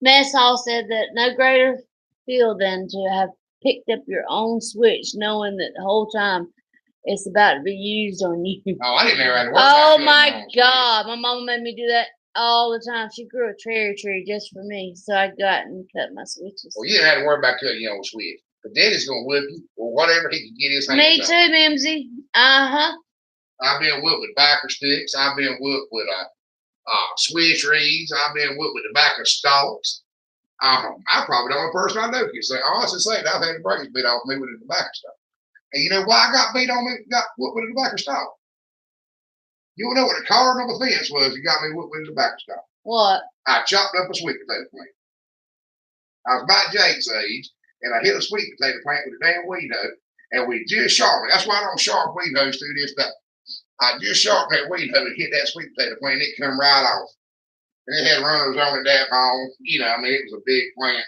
Mess Hall said that no greater feel than to have picked up your own switch, knowing that the whole time it's about to be used on you. Oh, I didn't know how to work. Oh my God. My mama made me do that all the time. She grew a cherry tree just for me. So I got and cut my switches. Well, you didn't have to worry about cutting your own switch. But Daddy's going to whip you or whatever he can get his hands on. Me too, Mimsy. Uh-huh. I've been whipped with biker sticks. I've been whipped with switch reeds. I've been whipped with tobacco stalks. I'm probably the only person I know who can say, honestly say that I've had the brakes beat off me with a tobacco stalk. And you know why I got whipped with a tobacco stalk? You know what the card on the fence was that got me whipped with a tobacco stalk? What? I chopped up a sweet potato plant. I was about Jake's age, and I hit a sweet potato plant with a damn weed hoe, and we just sharpened. That's why I don't sharp weed hoes through this stuff. I just sharpened that weed hoe and hit that sweet potato plant, and it come right off. And it had runners on it that long. You know, I mean, it was a big plant.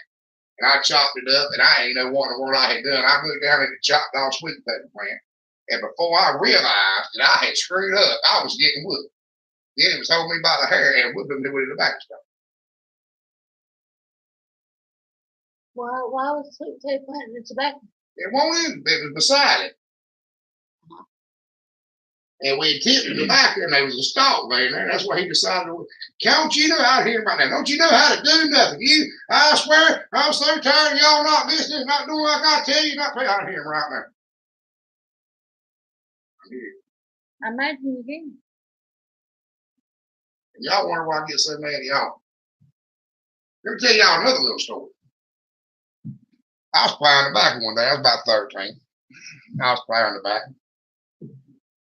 And I chopped it up, and I ain't know what in the world I had done. I moved down and chopped off sweet potato plant. And before I realized that I had screwed up, I was getting whooped. Then it was holding me by the hair and whipping me with a tobacco stalk. Why was the sweet potato plant in the tobacco? It wasn't. It was beside it. Uh-huh. And we tipped the tobacco, and there was a stalk laying there. That's why he decided to. Don't you know how to hear about that? Don't you know how to do nothing? I swear, I'm so tired of y'all not listening, not doing like I tell you, not paying out of him right now. I imagine you did. Y'all wonder why I get so mad at y'all. Let me tell y'all another little story. I was plowing the back one day. I was about 13. I was plowing the back.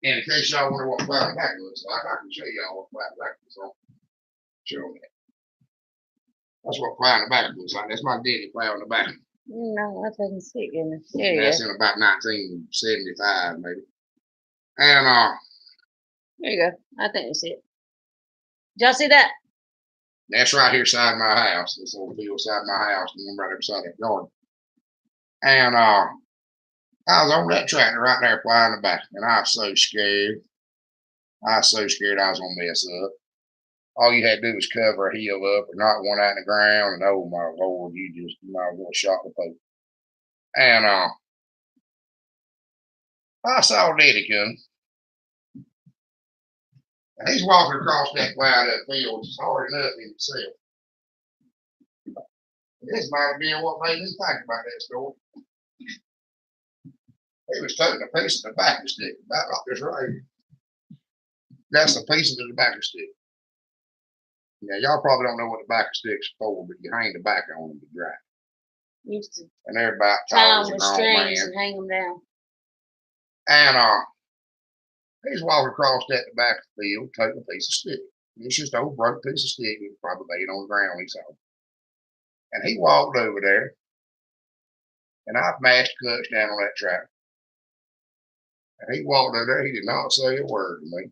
And in case y'all wonder what plowing the back looks like, I can show y'all what plowing the back looks like. Show them that. That's what plowing the back looks like. That's my daddy plowing the back. No, that doesn't see it. That's in about 1975, maybe. And there you go. I think you see it. Did y'all see that? That's right here beside my house. This little field beside my house, and one right there beside that garden. And I was on that tractor right there plowing the back, and I was so scared. I was so scared I was gonna mess up. all you had to do was cover a heel up or knock one out in the ground, and oh my Lord, you might as well shot the post. And I saw Daddy come. And he's walking across that wide up field, just hard enough in himself. This might have been what made me think about that story. He was taking a piece of tobacco stick, about like this right here. That's a piece of the tobacco stick. Now, y'all probably don't know what tobacco sticks are for, but you hang tobacco on them to dry. Used to And they're about tie tall them as with an old strings man. and hang them down. And he's walking across that tobacco field, taking a piece of stick. It's just an old broke piece of stick. It was probably laid on the ground, he saw. And he walked over there, and I mashed cuts down on that tractor. And he walked over there, he did not say a word to me.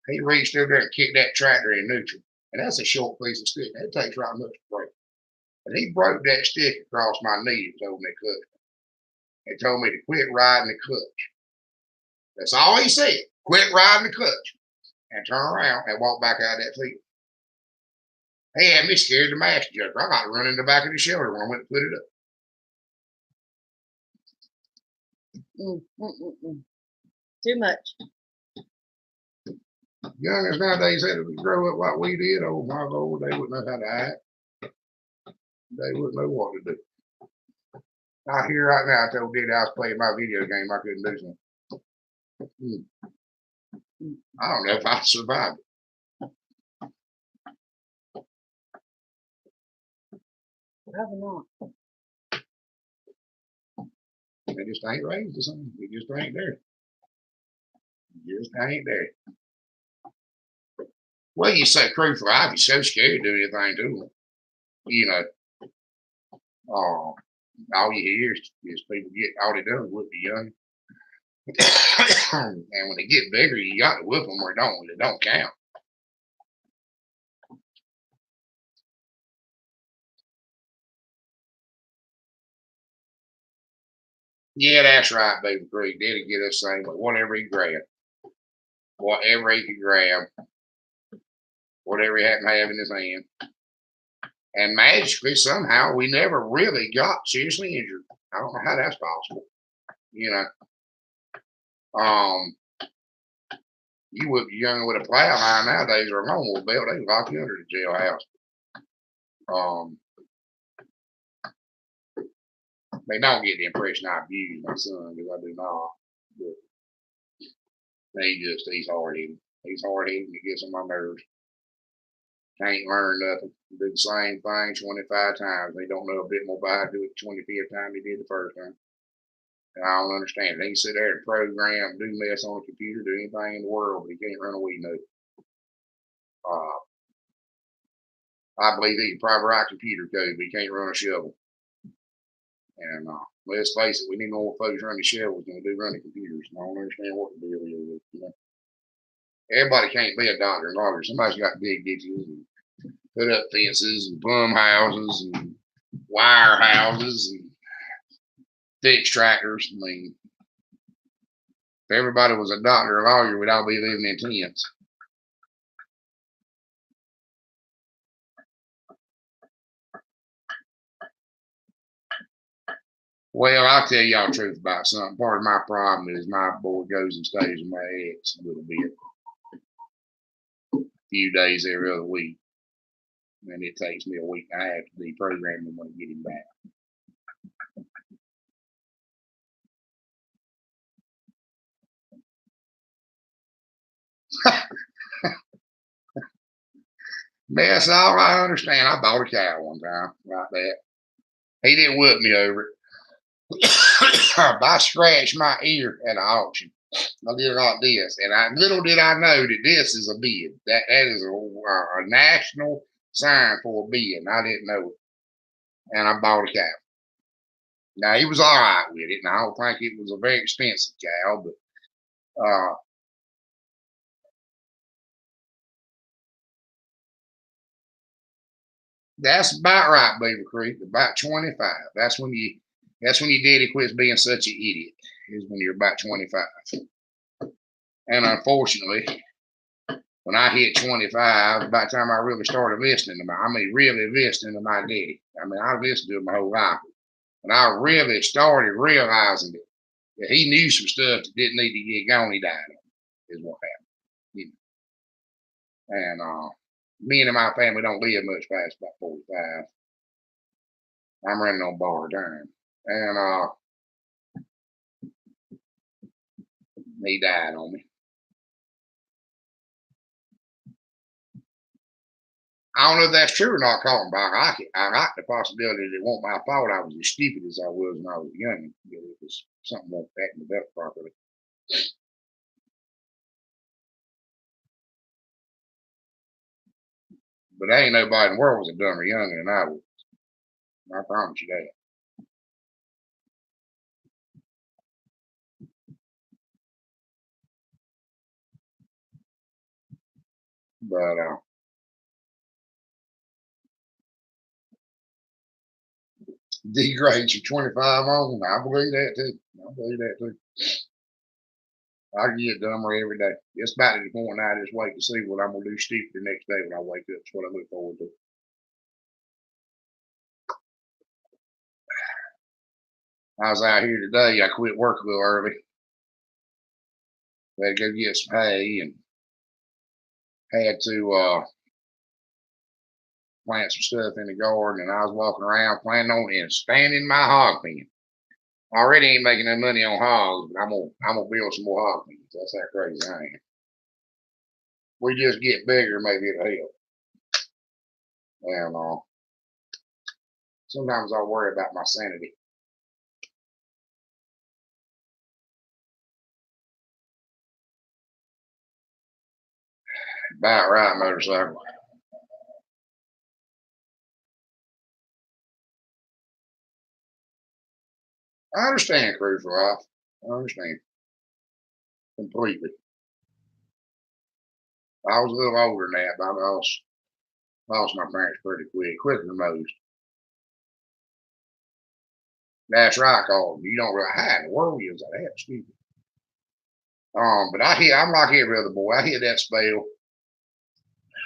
He reached over there and kicked that tractor in neutral. And that's a short piece of stick. That takes right much to break. And he broke that stick across my knee and told me to cut. He told me to quit riding the clutch. That's all he said. Quit riding the clutch. And turn around and walk back out of that field. He had me scared to master joker. I got to run in the back of the shelter when I went to put it up. Too much. Youngins nowadays had to grow up like we did. Oh my Lord, they wouldn't know how to act. They wouldn't know what to do. I hear right now, I told Diddy I was playing my video game. I couldn't do something. I don't know if I survived it. Probably not. They just ain't raised or something. It just ain't there. It just ain't there. Well, you say crucial. I'd be so scared to do anything to them. You know, all you hear is people get all they do is whoop the young. And when they get bigger, you got to whoop them or it don't count. Yeah, that's right, Baby Creek. Did get us saying whatever he grabbed. Whatever he could grab. Whatever he happened to have in his hand. And magically, somehow, we never really got seriously injured. I don't know how that's possible. You know. You would be young with a plow line nowadays or a lawnmower belt, they lock you under the jailhouse. They don't get the impression I abuse my son because I do not. But he's hard headed. He's hard headed and it gets on my nerves. Can't learn nothing. Do the same thing 25 times. They don't know a bit more about it. Do it the 25th time they did the first time. And I don't understand. They can sit there and program, do mess on a computer, do anything in the world, but he can't run a weed nut. I believe he can probably write computer code, but he can't run a shovel. And let's face it, we need more folks running shovels than we do running computers. I don't understand what the deal is. You know? Everybody can't be a doctor and lawyer. Somebody's got big ditches and put up fences and plumb houses and wire houses and fix tractors. I mean, if everybody was a doctor or lawyer, we'd all be living in tents. Well, I'll tell y'all the truth about something. Part of my problem is my boy goes and stays with my ex a little bit. A few days every other week. And it takes me a week and a half to deprogram him when I get him back. Man, that's all I understand. I bought a cow one time like that. He didn't whoop me over it. I scratched my ear at an auction. I did it like this, and little did I know that this is a bid. That is a national sign for a bid, and I didn't know it. And I bought a cow. Now he was all right with it, and I don't think it was a very expensive cow, but that's about right, Beaver Creek. About 25. That's when your daddy quits being such an idiot. Is when you're about 25. And unfortunately, when I hit 25, about the time I really started listening to really listening to my daddy. I mean, I listened to him my whole life. When I really started realizing that he knew some stuff that didn't need to get gone, he died on is what happened. You know? And me and my family don't live much past about 45. I'm running on borrowed time. And he died on me. I don't know if that's true or not, Colin, but I like the possibility that it wasn't my fault. I was as stupid as I was when I was young. It was something like that in the belt properly. But there ain't nobody in the world was a dumber younger than I was. I promise you that. But D grades you 25 on. I believe that too. I believe that too. I get dumber every day. It's about to the point now I just wait to see what I'm gonna do stupid the next day when I wake up. That's what I look forward to. I was out here today. I quit work a little early. I had to go get some hay and had to plant some stuff in the garden. And I was walking around planning on expanding my hog pen. I already ain't making no money on hogs, but I'm gonna build some more hog pens. That's how crazy I am. We just get bigger, maybe it'll help. And sometimes I worry about my sanity. About right, motorcycle. I understand cruise life. I understand completely. I was a little older than that, but I lost my parents pretty quicker than most. That's right, Colton. You don't really how in the world is that stupid. But I'm like every other boy. I hit that spell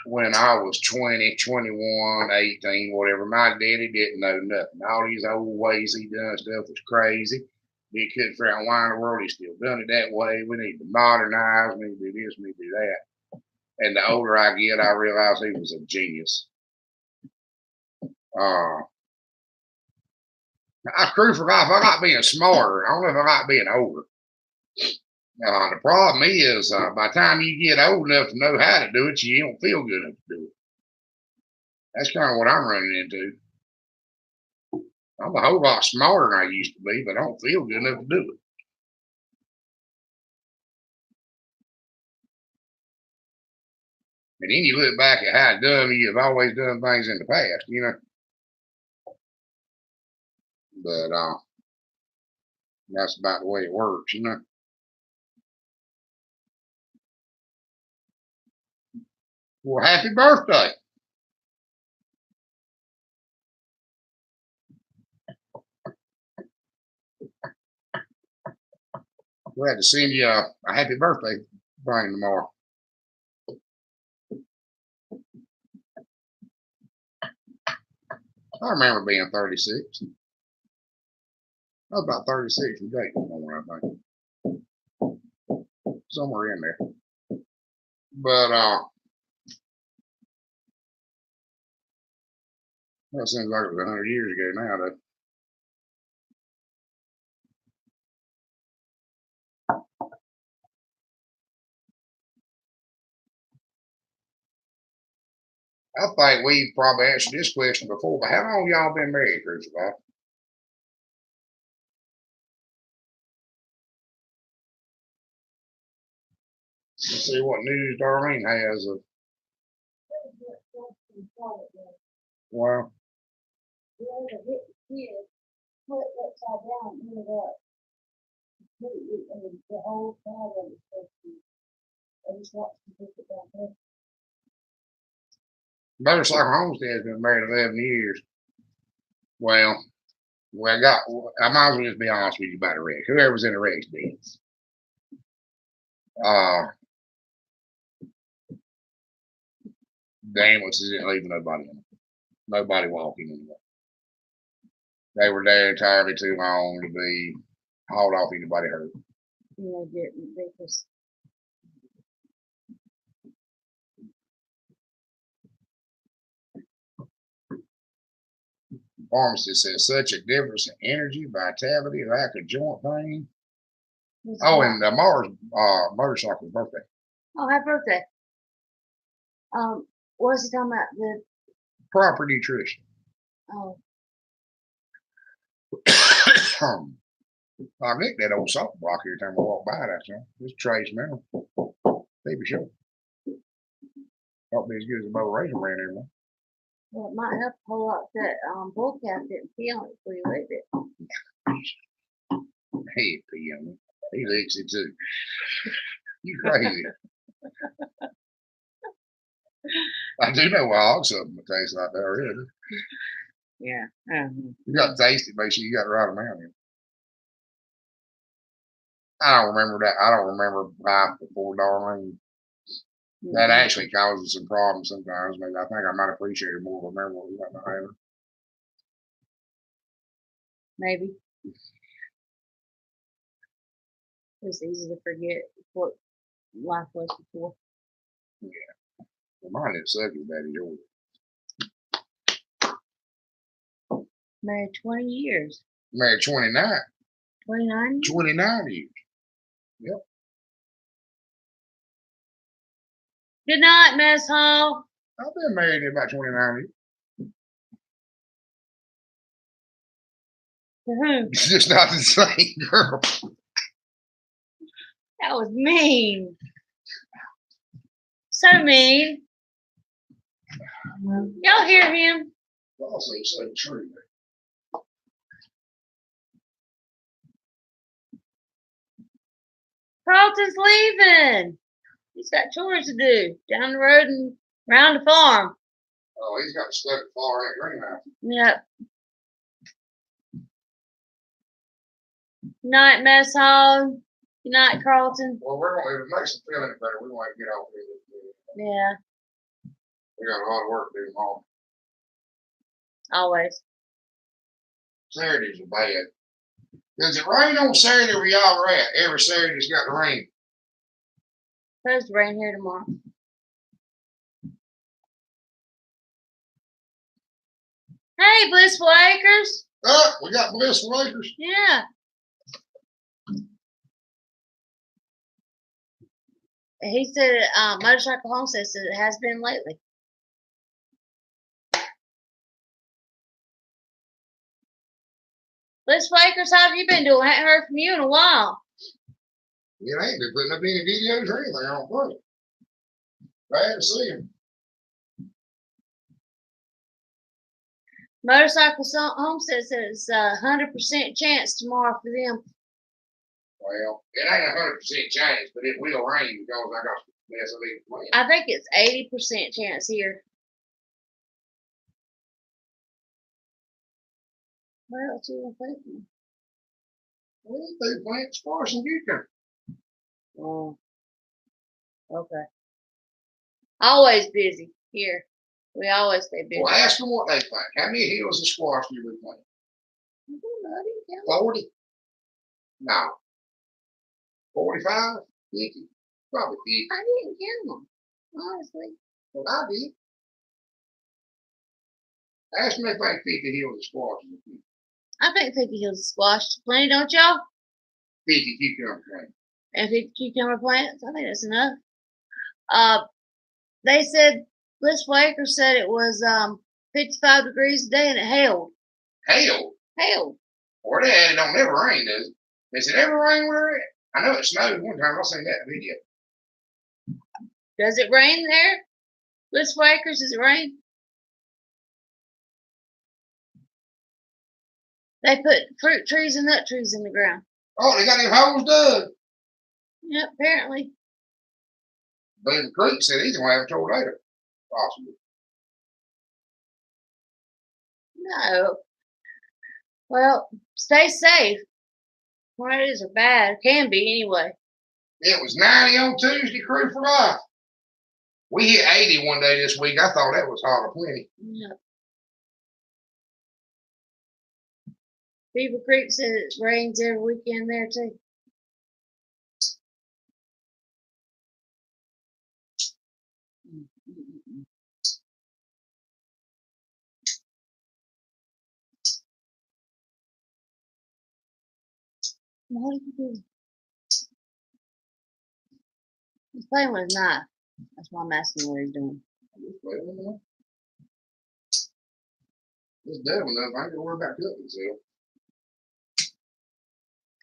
when I was 20, 21, 18, whatever. My daddy didn't know nothing. All these old ways he done stuff was crazy. He couldn't figure out why in the world he still done it that way. We need to modernize. We need to do this. We need to do that. And the older I get, I realize he was a genius. Uh, I crew for life. I like being smarter. I don't know if I like being older. The problem is, by the time you get old enough to know how to do it, you don't feel good enough to do it. That's kind of what I'm running into. I'm a whole lot smarter than I used to be, but I don't feel good enough to do it. And then you look back at how dumb you've always done things in the past, you know. But that's about the way it works, you know. Well, happy birthday. Glad to send you a happy birthday thing tomorrow. I remember being 36. I was about 36 and Jake was I think. Somewhere in there. But that seems like it was 100 years ago now, though. I think we've probably answered this question before, but how long y'all been married, Crucified? Let's see what news Darlene has of. Well, Motorcycle Homestead's been married 11 years. Well, I might as well just be honest with you about the wreck. Whoever's in the wreck's dead. The ambulances didn't leave nobody in them. Nobody walking in them. They were there entirely too long to be hauled off anybody hurt. And they didn't. They just. Pharmacist says such a difference in energy, vitality, lack of joint pain. Oh, and Mars motorcycle's birthday. Oh, happy birthday. What's he talking about? The proper nutrition. Oh. I lick that old salt block every time I walk by that thing. It's trace now. Baby show. Don't be as good as a bow raisin brand anymore. Well, it might help a whole lot that bull calf didn't pee on it before you leave it. He pee on it. He licks it too. You crazy. I do know why hog supplement tastes like that already. Yeah. You got to taste it, make sure you got the right amount in it. I don't remember that. I don't remember life before Darlene. That actually causes some problems sometimes. Maybe I think I might appreciate it more. Remember what we got behind her. Maybe. It's easy to forget what life was before. Yeah. Well, mine didn't suck as bad as yours. Married 20 years. Married 29. 29? 29 years. Yep. Good night, Mess Hall. I've been married about 29 years. To whom? It's just not the same girl. That was mean. So mean. Y'all hear him? Also so true. Carlton's leaving. He's got chores to do down the road and around the farm. Oh, he's got stuck far in greenhouse. Yep. Night, Mess Hall. Good night, Carlton. Well, we're going to make some feeling better. We want to get off here. Yeah. We got a lot of work to do tomorrow. Always. Saturdays are bad. Does it rain on Saturday where y'all are at? Every Saturday's got the rain. Supposed to rain here tomorrow. Hey, Blissful Acres. Oh, we got Blissful Acres. Yeah. He said Motorcycle Homestead said it has been lately. Blissful Acres, how have you been doing? I haven't heard from you in a while. Yeah, I ain't been putting up any videos or anything. I don't think. Glad to see him. Motorcycle Homestead said it's 100% chance tomorrow for them. Well, it ain't 100% chance, but it will rain because I got yes, I think it's 80% chance here. What else you thinking? Well, they plant squash and cucumber. Oh, okay. Always busy here. We always stay busy. Well, ask them what they think. How many hills of squash do we plant? I don't know. I didn't count. 40? No. 45? 50? Probably 50. I didn't count them, honestly. Well, I did. Ask them if they think 50 hills of squash. I think 50 hills of squash. Plenty, don't y'all? 50 cucumber plants. And 50 cucumber plants. I think that's enough. They said Blissful Acres said it was 55 degrees a day and it hailed. Hailed? Hailed. Or they had it don't never rain, does it? Does it ever rain where they're at? I know it snowed one time. I seen that video. Does it rain there? Blissful Acres, does it rain? They put fruit trees and nut trees in the ground. Oh, they got them holes dug. Yep, apparently. Boone Creek said he's going to have a tornado. Possibly. No. Well, stay safe. Tornadoes are bad. Can be anyway. It was 90 on Tuesday, Crew for Life. We hit 80 one day this week. I thought that was hard of plenty. Yeah. Beaver Creek said it rains every weekend there too. What are you doing? He's playing with his knife. That's why I'm asking what he's doing. It's devil enough. I ain't gonna worry about cooking myself.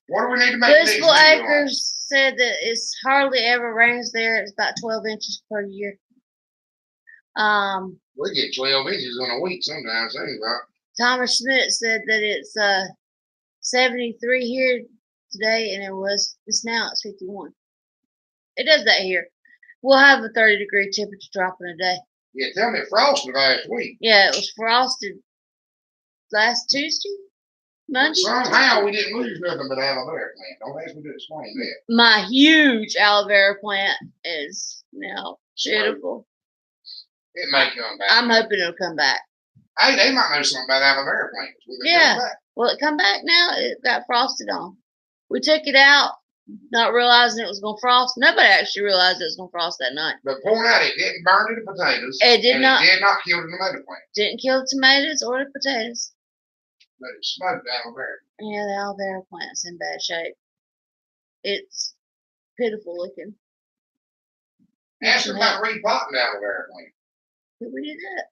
What do we need to make next Blissful video on? Acres said that it's hardly ever rains there. It's about 12 inches per year. We get 12 inches in a week sometimes. Seems like. Thomas Schmidt said that it's 73 here today, and it's now it's 51. It does that here. We'll have a 30-degree temperature drop in a day. Yeah, tell me it frosted last week. Yeah, it was frosted last Tuesday, Monday. Somehow we didn't lose nothing but aloe vera plant. Don't ask me to explain that. My huge aloe vera plant is now beautiful. It may come back. I'm hoping it'll come back. Hey, they might know something about aloe vera plants. Yeah. Will it come back now? It got frosted on. We took it out, not realizing it was going to frost. Nobody actually realized it was going to frost that night. But point out, it didn't burn to the potatoes. It did not. It did not kill the tomato plant. Didn't kill the tomatoes or the potatoes. But it smoked aloe vera. Yeah, the aloe vera plant's in bad shape. It's pitiful looking. Ask them about repotting the aloe vera plant. Did we do that?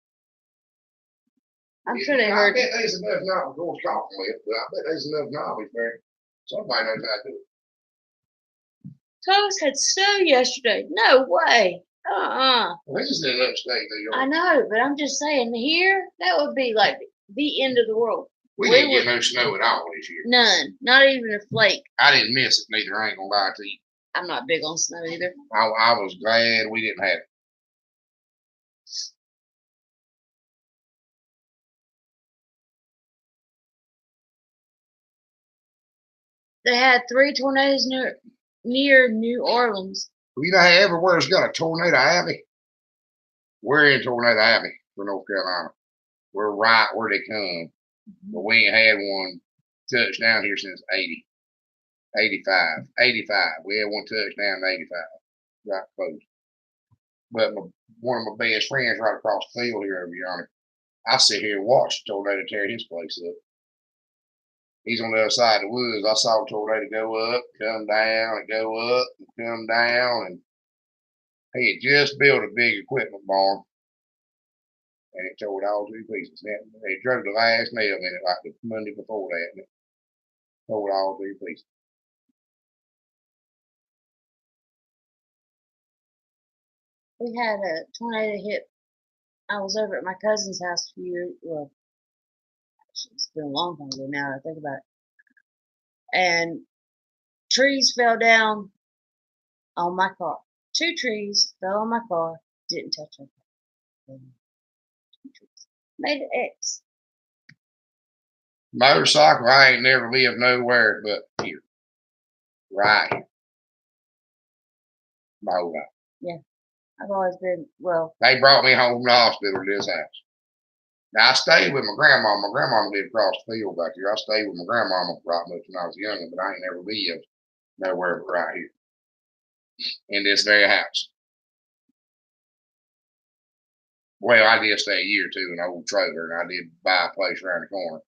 I'm sure they heard. I bet there's enough knowledge, of course, talking with, but I bet there's enough knowledge there. Somebody knows how to do it. Thomas had snow yesterday. No way. Well, this is in upstate New York. I know, but I'm just saying here, that would be like the end of the world. We didn't get no snow at all this year. None. Not even a flake. I didn't miss it neither. I ain't gonna lie to you. I'm not big on snow either. I was glad we didn't have it. They had 3 tornadoes near New Orleans. You know how everywhere's got a tornado alley? We're in Tornado Alley for North Carolina. We're right where they come. But we ain't had one touchdown here since 85. We had one touchdown in 85. Right close. But one of my best friends right across the field here over yonder, I sit here and watch the tornado tear his place up. He's on the other side of the woods. I saw the tornado go up, come down, and go up, and come down, and he had just built a big equipment barn, and it tore it all to pieces. They drove the last nail in it like the Monday before that, and it tore it all to pieces. We had a tornado hit. I was over at my cousin's house a few years. Well, it's been a long time ago now that I think about it. And trees fell down on my car. 2 trees fell on my car. Didn't touch my car. Made an X. Motorcycle, I ain't never lived nowhere but here. Right here. My whole life. Yeah. I've always been, well. They brought me home from the hospital to this house. Now, I stayed with my grandma. My grandma lived across the field back here. I stayed with my grandmama right much when I was younger, but I ain't never lived nowhere but right here. In this very house. Well, I did stay a year or two in an old trailer, and I did buy a place around the corner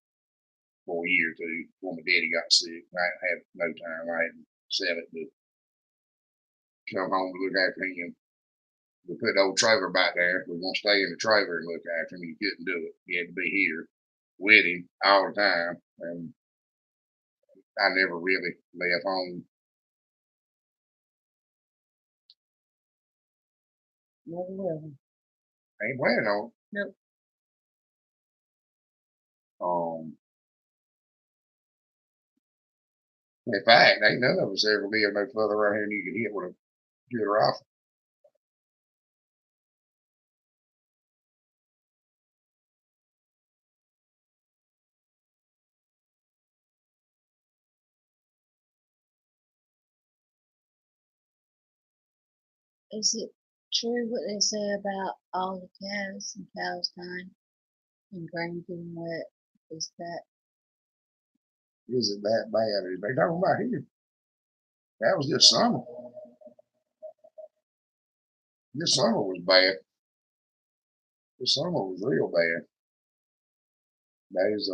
for a year or two before my daddy got sick. I didn't have no time. I had to sell it to come home to look after him. We put the old trailer back there. We were going to stay in the trailer and look after him. He couldn't do it. He had to be here with him all the time. And I never really left home. Never will. I ain't planning on it. Nope. In fact, ain't none of us ever lived no further around here than you can hit with a good rifle. Is it true what they say about all the calves and cows dying and grain getting wet? Is that Is it that bad? They talking about here. That was this summer. This summer was bad. This summer was real bad. That is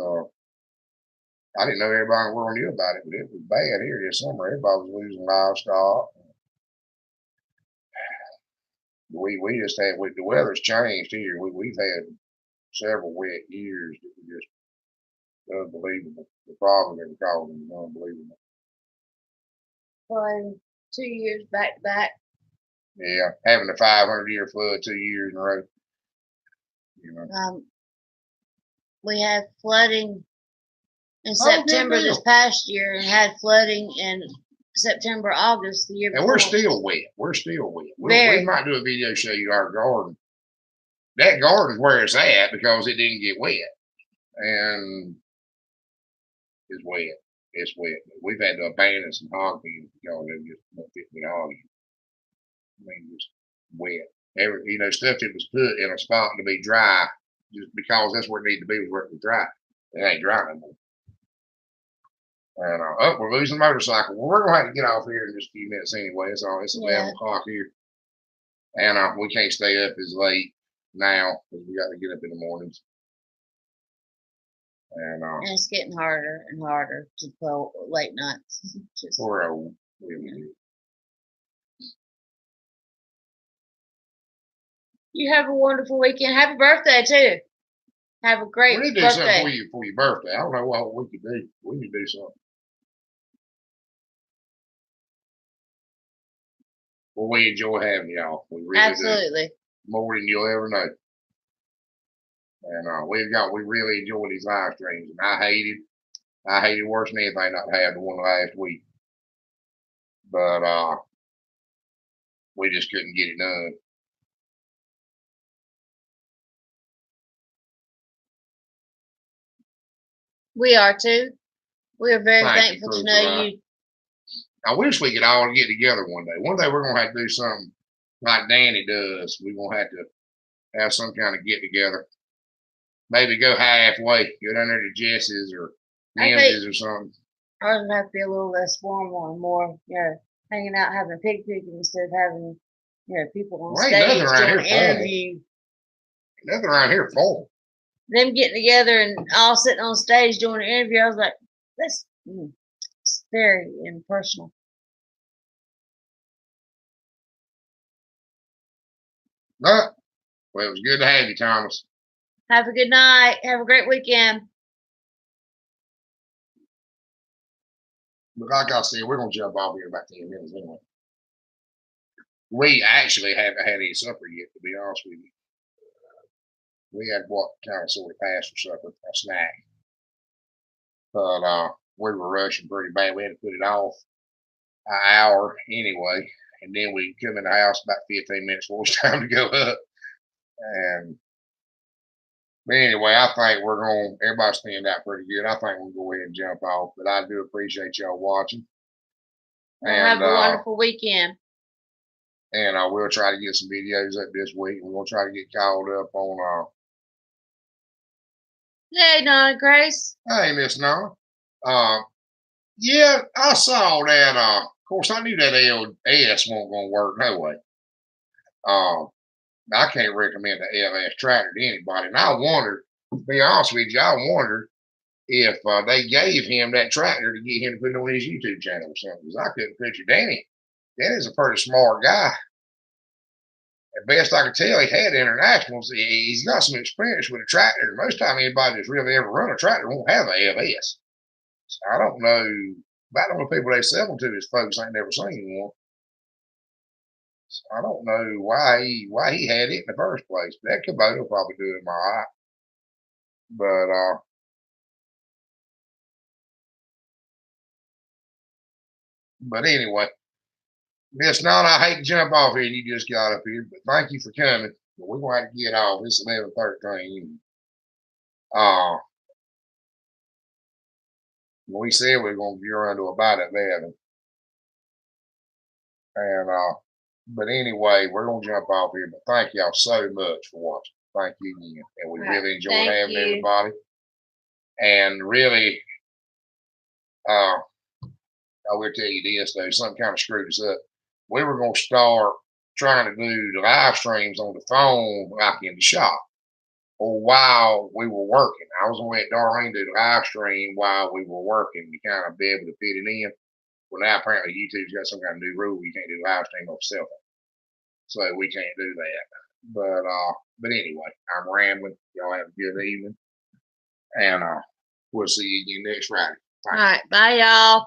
I didn't know everybody in the world knew about it, but it was bad here this summer. Everybody was losing livestock. We just had the weather's changed here. We've had several wet years that were just unbelievable. The problem they were causing was unbelievable. for 2 years back to back? Yeah, having a 500-year flood 2 years in a row. You know. We had flooding in Oh, good September this deal. past year and had flooding in September, August the year And before. we're still wet. We're still wet. We Very. might do a video show you our garden. That garden's where it's at because it didn't get wet. And it's wet. It's wet. We've had to abandon some hog pens because they just don't fit with hogs. I mean, just wet. Stuff that was put in a spot to be dry just because that's where it needed to be was where it was dry. It ain't dry no more. And we're losing the motorcycle. Well, we're gonna have to get off here in just a few minutes anyway. It's 11 o'clock here, and we can't stay up as late now because we got to get up in the mornings. And it's getting harder and harder to pull late nights. We're old. You have a wonderful weekend. Happy birthday too. Have a great birthday. We need to do something for your birthday. I don't know what we could do. We need to do something. Well, we enjoy having y'all. We really absolutely do. More than you'll ever know. And we really enjoy these live streams. And I hated worse than anything not to have the one last week. But we just couldn't get it done. We are too. We are very thankful to know you. I wish we could all get together one day. One day we're gonna have to do something like Danny does. We're gonna have to have some kind of get together. Maybe go halfway, go down there to Jesse's or Memphis or something. Ours would have to be a little less formal and more, hanging out, having a pig picking instead of having, people on stage doing an interview. Nothing around here formal. Them getting together and all sitting on stage doing an interview, I was like, that's very impersonal. Well, it was good to have you, Thomas. Have a good night. Have a great weekend. But like I said, we're going to jump off here in about 10 minutes anyway. We actually haven't had any supper yet, to be honest with you. We had what kind of sort of passed for supper, a snack. But we were rushing pretty bad. We had to put it off an hour anyway. And then we come in the house about 15 minutes before it's time to go up. But anyway, I think everybody's stand out pretty good. I think we'll go ahead and jump off. But I do appreciate y'all watching. Have a wonderful weekend. And I will try to get some videos up this week. We're going to try to get called up on. Hey, Donna Grace. Hey, Miss Nonna. Yeah, I saw that. Of course, I knew that LS wasn't going to work no way. I can't recommend the LS tractor to anybody. And I wondered, to be honest with you, I wondered if they gave him that tractor to get him to put it on his YouTube channel or something. Because I couldn't picture Danny. Danny's a pretty smart guy. At best I could tell, he had internationals. He's got some experience with a tractor. Most time, anybody that's really ever run a tractor won't have a LS. So I don't know. About the only people they sell them to is folks I ain't never seen one. So I don't know why he had it in the first place. That Kubota will probably do him all right. But anyway, Miss Nonna, I hate to jump off here and you just got up here, but thank you for coming. But we're going to have to get off. It's 11:13. We said we are going to be around to about 11. And But anyway, we're gonna jump off here. But thank y'all so much for watching. Thank you again, and we really enjoyed Thank having you. everybody. And really, I will tell you this though, something kind of screwed us up. We were gonna start trying to do the live streams on the phone, like in the shop, or while we were working. I was gonna let Darlene do the live stream while we were working to kind of be able to fit it in. Well, now apparently YouTube's got some kind of new rule. You can't do live stream off cell phone. So we can't do that. But anyway, I'm rambling. Y'all have a good evening. And we'll see you again next Friday. All right. Bye, y'all.